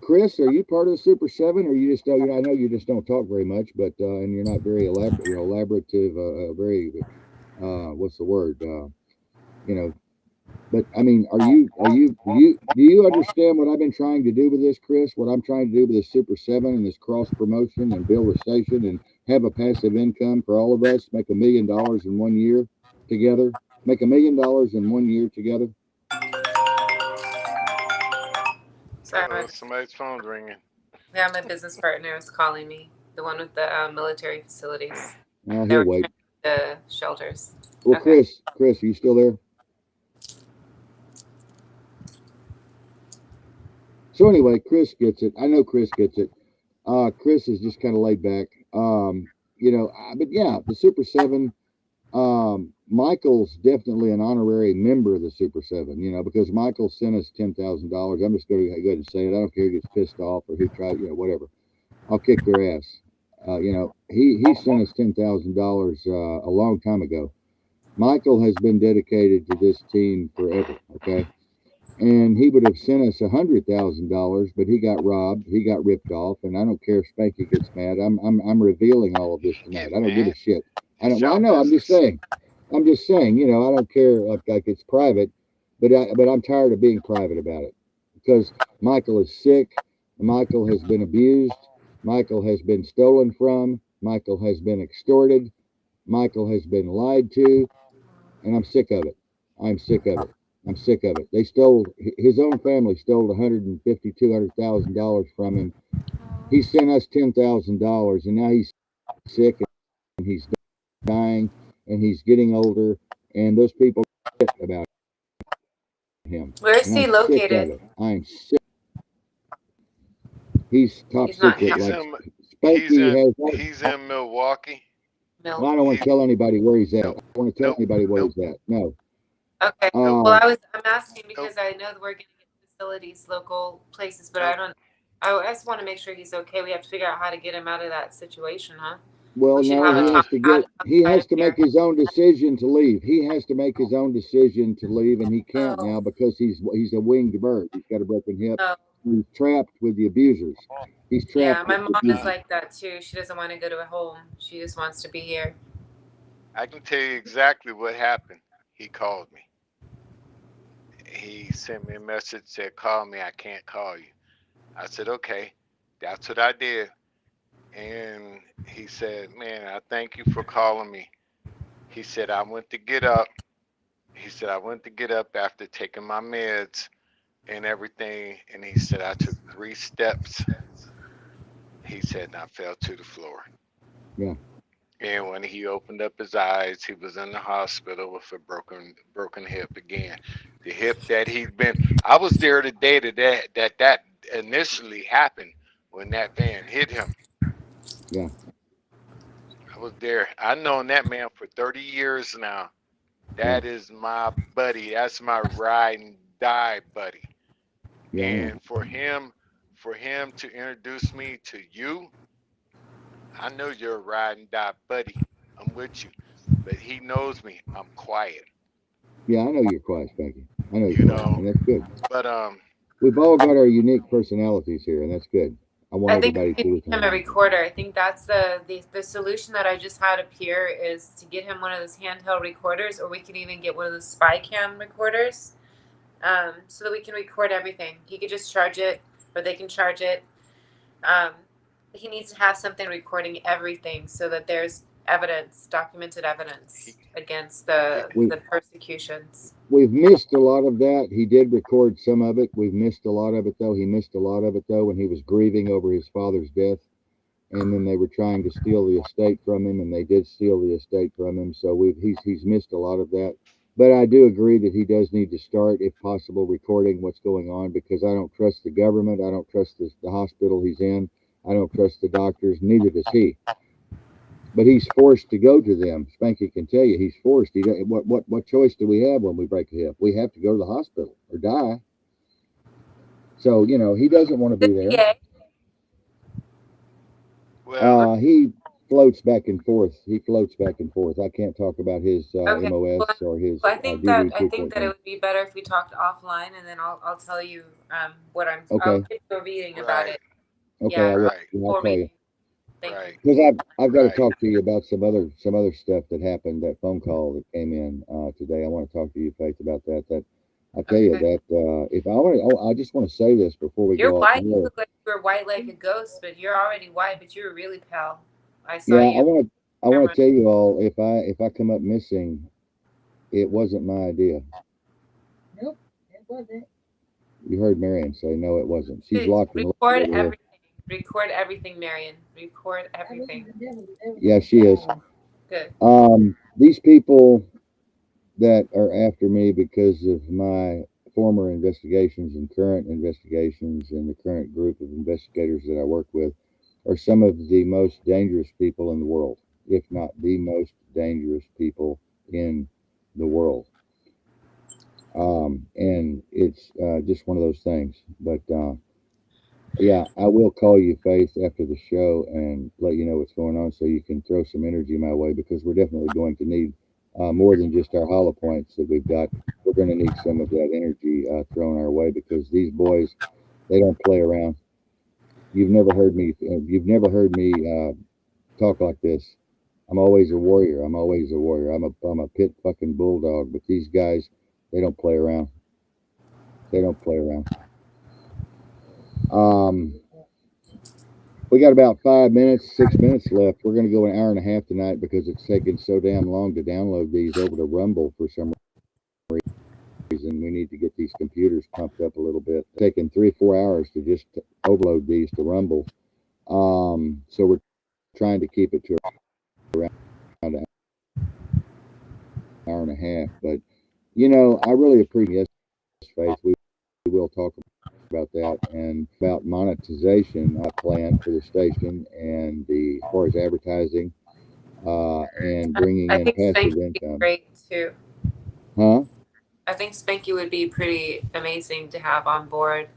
Chris, are you part of the Super Seven, or you just don't? I know you just don't talk very much, but and you're not very elaborative. Very what's the word? You know. But I mean, do you understand what I've been trying to do with this, Chris? What I'm trying to do with this Super Seven and this cross promotion and build a station and have a passive income for all of us, make $1 million in 1 year together, make $1 million in 1 year together. Sorry, Oh, somebody's phone's ringing. yeah, my business partner is calling me. The one with the military facilities. They He'll were wait. trying the shelters. Well, Okay. Chris, are you still there? So anyway, Chris gets it. I know Chris gets it. Chris is just kind of laid back. But yeah, the Super Seven. Michael's definitely an honorary member of the Super Seven. Because Michael sent us $10,000. I'm just going to go ahead and say it. I don't care who gets pissed off or who tries. Whatever. I'll kick their ass. He sent us $10,000 a long time ago. Michael has been dedicated to this team forever. Okay. And he would have sent us $100,000, but he got robbed. He got ripped off, and I don't care if Spanky gets mad. I'm revealing all of this He tonight. get I don't give a mad. shit. I It's don't. Well, I y'all know. I'm just business. saying. I'm just saying. I don't care. Like it's private, but I'm tired of being private about it because Michael is sick. Michael has been abused. Michael has been stolen from. Michael has been extorted. Michael has been lied to, and I'm sick of it. I'm sick of it. I'm sick of it. They stole his own family stole 150, $200,000 from him. He sent us $10,000, and now he's sick and he's dying and he's getting older, and those people shit about him, Where is and I'm he sick of located? it. I'm sick. He's top He's not in secret. He's Like in he's Spanky in has. he's in Milwaukee. Well, I don't want Milwaukee. to tell anybody where he's at. I Nope. don't want to tell Nope. anybody where Nope. he's at. No. Okay. Well, Uh, I'm asking Nope. because I know that we're going to get facilities, local places, but Nope. I just want to make sure he's okay. We have to figure out how to get him out of that situation, huh? Well, We should no, have a he has talk to about get. it He outside has of to make here. his own decision to leave. He has to make his own decision to leave, and he can't Oh, now because he's a winged bird. He's got a broken hip. oh. He's trapped with the abusers. He's Yeah, trapped my with the mom is abusers. like that too. She doesn't want to go to a home. She just wants to be here. I can tell you exactly what happened. He called me. He sent me a message, said, "Call me. I can't call you." I said, "Okay." That's what I did. And he said, "Man, I thank you for calling me." He said, "I went to get up." He said, "I went to get up after taking my meds and everything." And he said, "I took 3 steps." He said, and I fell to the floor. Yeah. And when he opened up his eyes, he was in the hospital with a broken hip again. The hip that he'd been. I was there the day that initially happened when that van hit him. Yeah. I was there. I've known that man for 30 years now. Yeah. That is my buddy. That's my ride and die buddy. Yeah. I know. And for him to introduce me to you, I know you're a ride and die buddy. I'm with you. But he knows me. I'm quiet. Yeah. I know you're quiet, Spanky. I know You you are, know. and that's good. But We've all got our unique personalities here, and that's good. I want I think everybody we to need him a recorder. I think that's the solution that I just had up here is to get him one of those handheld recorders, or we can even get one of those spy cam recorders, so that we can record everything. He could just charge it, or they can charge it. Um, he needs to have something recording everything so that there's evidence, documented he, evidence against he we the persecutions. we've missed a lot of that. He did record some of it. We've missed a lot of it though. He missed a lot of it though when he was grieving over his father's death, and then they were trying to steal the estate from him, and they did steal the estate from him. So he's missed a lot of that. But I do agree that he does need to start, if possible, recording what's going on, because I don't trust the government. I don't trust the hospital he's in. I don't trust the doctors. Neither does he. But he's forced to go to them. Spanky can tell you he's forced. What choice do we have when we break a hip? We have to go to the hospital or die. So he doesn't want to The be there. VA. well, He floats back and forth. He floats back and forth. I can't talk about his Okay. MOS or his Well, DD I think that it 2.0. would be better if we talked offline, and then I'll tell you what I'll Okay, give you a reading about right, it. okay, Yeah, I will. right, I'll full call you reading. Thank you. right, because I've got to right. talk to you about some other stuff that happened. That phone call that came in today. I want to talk to you, Faith, about that. That I tell you Okay. that if I want to, I just want to say this before we You're go off the white. You air. look like you're white like a ghost, but you're already white, but you're really pale. I saw Yeah, you. I want Camera. to tell you all if I come up missing, it wasn't my idea. Nope, it wasn't. You heard Marion say no, it wasn't. She's Please locked and loaded record over here. everything. Record everything, Marion. Record everything. Yeah, she is. Good. These people that are after me because of my former investigations and current investigations and the current group of investigators that I work with are some of the most dangerous people in the world, if not the most dangerous people in the world. And it's just one of those things. But yeah, I will call you, Faith, after the show and let you know what's going on so you can throw some energy my way because we're definitely going to need more than just our hollow points that we've got. We're going to need some of that energy thrown our way because these boys, they don't play around. You've never heard me talk like this. I'm always a warrior. I'm always a warrior. I'm a pit fucking bulldog. But these guys, they don't play around. They don't play around. Um, We got about 5 minutes, 6 minutes left. We're going to go an hour and a half tonight because it's taking so damn long to download these over to Rumble for some reason. We need to get these computers pumped up a little bit. It's taking 3 or 4 hours to just overload these to Rumble. So we're trying to keep it to around an hour and a half. But I really appreciate this, Faith. We will talk about that and about monetization plan for the station and as far as advertising and bringing I in think passive Spank would be income. great too. Huh? I think Spanky would be pretty amazing to have on board.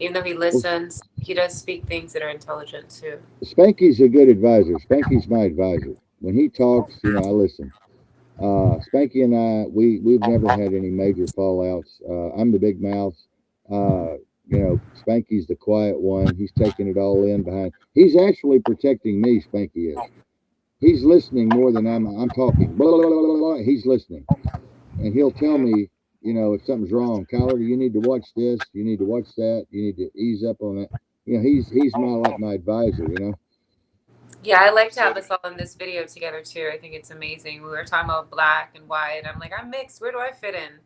Even though he Well, listens, he does speak things that are intelligent too. Spanky's a good advisor. Spanky's my advisor. When he talks, I listen. Spanky and we've never had any major fallouts. I'm the big mouth. Spanky's the quiet one. He's taking it all in behind. He's actually protecting me. Spanky is. He's listening more than I'm talking. Blah, blah, blah, blah, blah. He's listening, and he'll tell Mm-hmm. me, if something's wrong. Kyler, you need to watch this. You need to watch that. You need to ease up on that. He's my advisor. Yeah, I like to So have us all in this video together too. I think it's amazing. We were talking about black and white. I'm like, I'm mixed. Where do I fit in?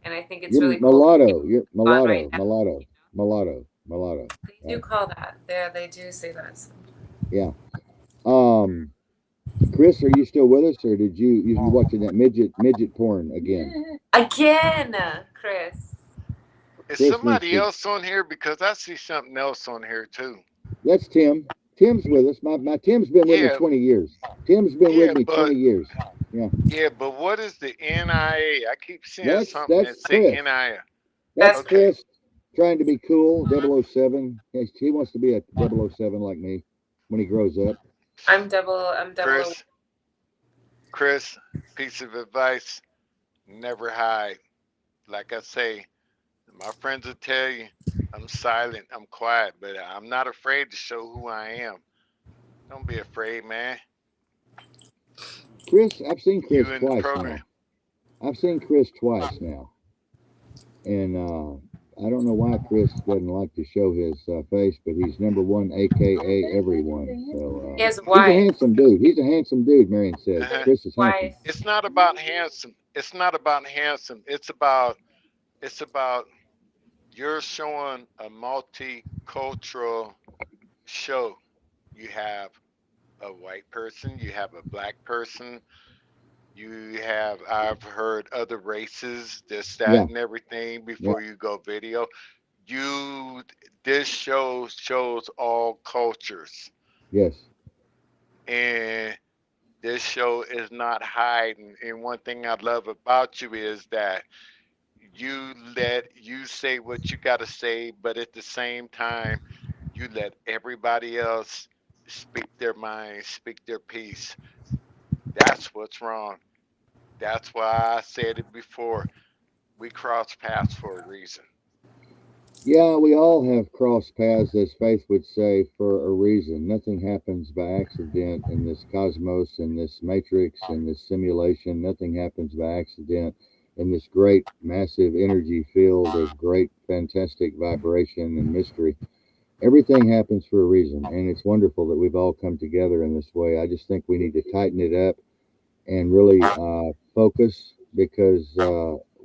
And I think it's You're really cool. mulatto. You're Fun right mulatto. now. Mulatto. Mulatto. Mulatto. They do Right. call that. They do say that. Yeah. Um. Chris, are you still with us, or did you watching that midget porn again? Again, Chris. is Chris needs somebody to. else on here? Because I see something else on here too. That's Tim. Tim's with us. My Tim's been with me Yeah, 20 years. Tim's been with yeah, me but 20 years. Yeah. yeah, but what is the NIA? I keep seeing That's something that's that say Chris. NIA. That's That's Okay, Chris trying to be cool. 007. He wants to be a 007 like me when he grows up. I'm double O. Chris. Chris, piece of advice: never hide. Like I say, my friends will tell you, I'm silent, I'm quiet, but I'm not afraid to show who I am. Don't be afraid, man. Chris, I've seen You Chris in the twice program. now. I've seen Chris twice now, and I don't know why Chris doesn't like to show his face, but he's number one, aka everyone. So He has a he's a wife. handsome dude. He's a handsome dude. Marion said Look at his Chris is handsome. wife. It's not about handsome. It's not about handsome. It's about you're showing a multicultural show. You have a white person, you have a black person, you have I've heard other races, this, that, Yeah, and everything yeah, before you go video. You this show shows all cultures. yes, And this show is not hiding. And one thing I love about you is that you say what you got to say, but at the same time, you let everybody else speak their mind, speak their piece. That's what's wrong. That's why I said it before. We cross paths for a reason. yeah. We all have crossed paths, as Faith would say, for a reason. Nothing happens by accident in this cosmos, in this matrix, in this simulation. Nothing happens by accident in this great, massive energy field of great, fantastic vibration and mystery. Everything happens for a reason, and it's wonderful that we've all come together in this way. I just think we need to tighten it up and really focus because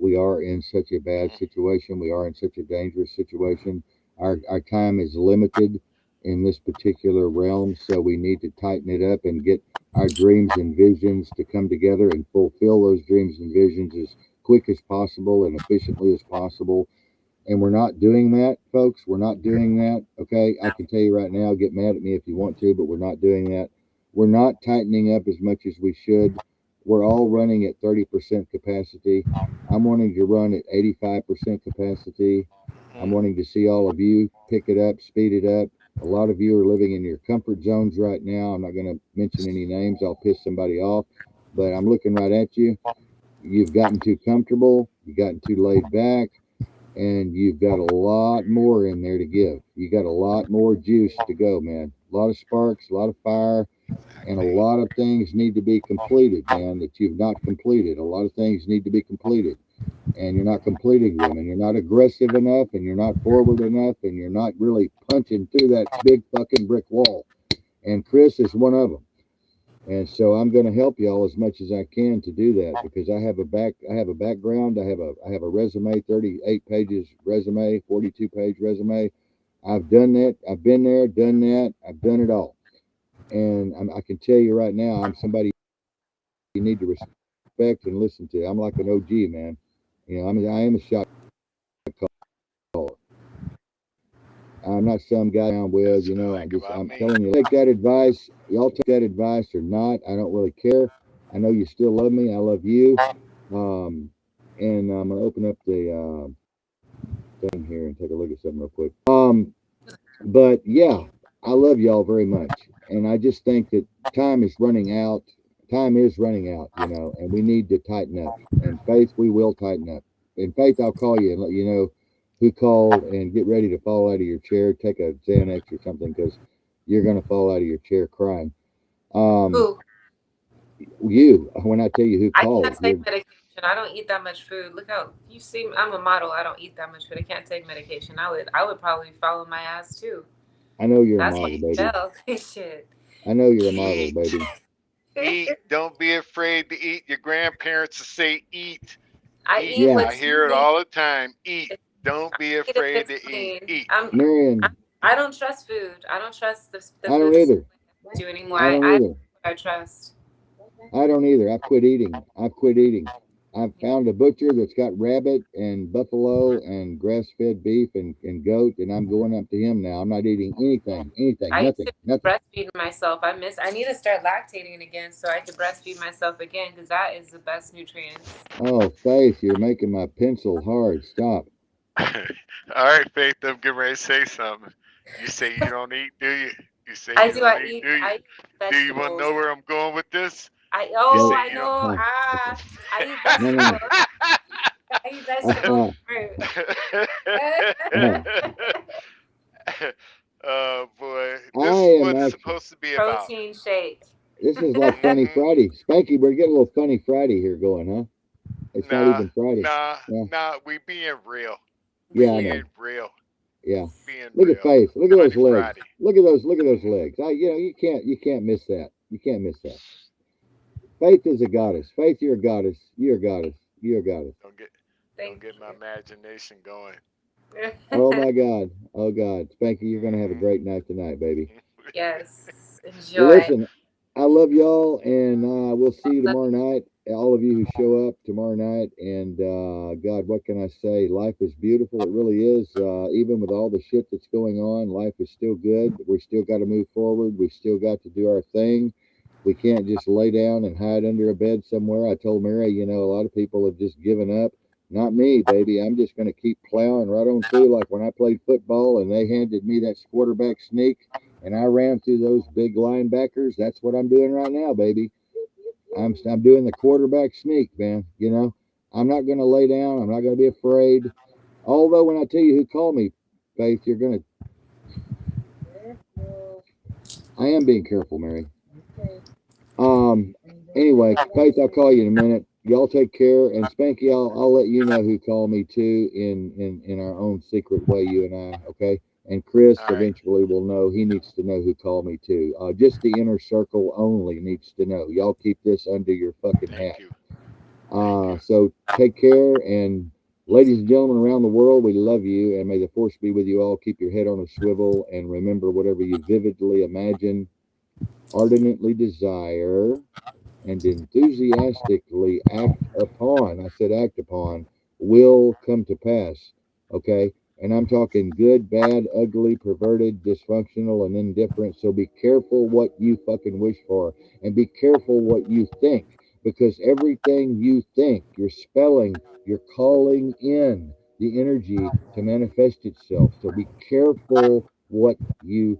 we are in such a bad situation. We are in such a dangerous situation. Our time is limited in this particular realm, so we need to tighten it up and get our dreams and visions to come together and fulfill those dreams and visions as quick as possible and efficiently as possible, and we're not doing that, folks. We're not doing that. Okay, I can tell you right now, get mad at me if you want to, but we're not doing that. We're not tightening up as much as we should. We're all running at 30% capacity. I'm wanting to run at 85% capacity. I'm Hmm. wanting to see all of you pick it up, speed it up. A lot of you are living in your comfort zones right now. I'm not going to mention any names, I'll piss somebody off, but I'm looking right at you. You've gotten too comfortable, you've gotten too laid back, and you've got a lot more in there to give. You got a lot more juice to go, man. A lot of sparks, a lot of fire, and a Exactly. lot of things need to be completed, man, that you've not completed. A lot of things need to be completed, and you're not completing them, and you're not aggressive enough, and you're not forward enough, and you're not really punching through that big fucking brick wall. And Chris is one of them. And so I'm going to help y'all as much as I can to do that because I have a background, I have a resume, 38 pages resume, 42-page resume. I've done that. I've been there, done that. I've done it all. And I can tell you right now, I'm somebody you need to respect and listen to. I'm like an OG, man. I am a shot caller. I'm not some guy around with, That's what I like about I'm me. telling you, take that advice. Y'all take that advice or not. I don't really care. I know you still love me. I love you. Um, and I'm gonna open up the thing here and take a look at something real quick. But yeah, I love y'all very much, and I just think that time is running out. Time is running out, you know, and we need to tighten up. And Faith, we will tighten up. In Faith, I'll call you and let you know who called, and get ready to fall out of your chair. Take a Xanax or something, because you're gonna fall out of your chair crying. Um, Who? you, when I tell you who I can't called, take you're. medication. I don't eat that much food. Look how you see. I'm a model. I don't eat that much food. I can't take medication. I would probably follow my ass too. I know you're a That's why model, I baby. fell. Shit. I know you're a model, Eat, baby. eat. Don't be afraid to eat. Your grandparents will say eat, I eat. eat Yeah, I what's hear it clean. all the time. Eat. Don't be Eat if afraid it's to eat. clean. Eat. I Marion, I don't trust food. I don't trust the I don't food system either. do anymore. I don't I either. I trust. I don't either. I've quit eating. I've quit eating. I've found a butcher that's got rabbit and buffalo and grass-fed beef and goat, and I'm going up to him now. I'm not eating anything, I used nothing, to nothing. breastfeed myself. I need to start lactating again so I could breastfeed myself again because that is the best nutrients. Oh, Faith, you're making my pencil hard. Stop. All right, Faith. I'm getting ready to say something. You say you don't eat, do you? You say I you do. don't eat, do you? I eat Do you want to vegetables. know where I'm going with this? You Oh, Go. say I you don't. know. Okay. I eat No, no, vegetables. I eat vegetables and fruit. Oh boy, I this is am what it's actually. supposed to be about. Protein shake. This is like Funny Hmm. Friday. Spanky, we're getting a little Funny Friday here going, huh? It's not Nah, even Friday. nah, Yeah, nah. We being real. We yeah, I Real. know. being real. Yeah. Being Look at real. Faith. Look at those Funny legs. Friday. Look at those legs. You can't miss that. You can't miss that. Faith is a goddess. Faith, you're a goddess. You're a goddess. You're a goddess. Don't get don't Thank get my imagination going. you. Oh my God. Oh God. Spanky, you're gonna have a Hmm. great night tonight, baby. Yes. Well, Enjoy. listen, I love y'all, and we'll see you tomorrow night. All of you who show up tomorrow night, and God, what can I say? Life is beautiful. It really is. Even with all the shit that's going on, life is still good. We still got to move forward. We still got to do our thing. We can't just lay down and hide under a bed somewhere. I told Mary, a lot of people have just given up. Not me, baby. I'm just going to keep plowing right on through, like when I played football and they handed me that quarterback sneak and I ran through those big linebackers. That's what I'm doing right now, baby. I'm doing the quarterback sneak, man. I'm not going to lay down. I'm not going to be afraid. Although when I tell you who called me, Faith, you're going to. I am being careful, Mary. Okay. Um. Anyway, Faith, I'll call you in a minute. Y'all take care, and Spanky, I'll let you know who called me too in our own secret way, you and I. Okay. And Chris All right. eventually will know. He needs to know who called me too. Just the inner circle only needs to know. Y'all keep this under your fucking Thank hat. you. Thank you. So take care, and ladies and gentlemen around the world, we love you, and may the force be with you all. Keep your head on a swivel, and remember, whatever you vividly imagine, ardently desire, and enthusiastically act upon, I said act upon, will come to pass. Okay? And I'm talking good, bad, ugly, perverted, dysfunctional, and indifferent. So be careful what you fucking wish for, and be careful what you think, because everything you think, you're calling in the energy to manifest itself. So be careful what you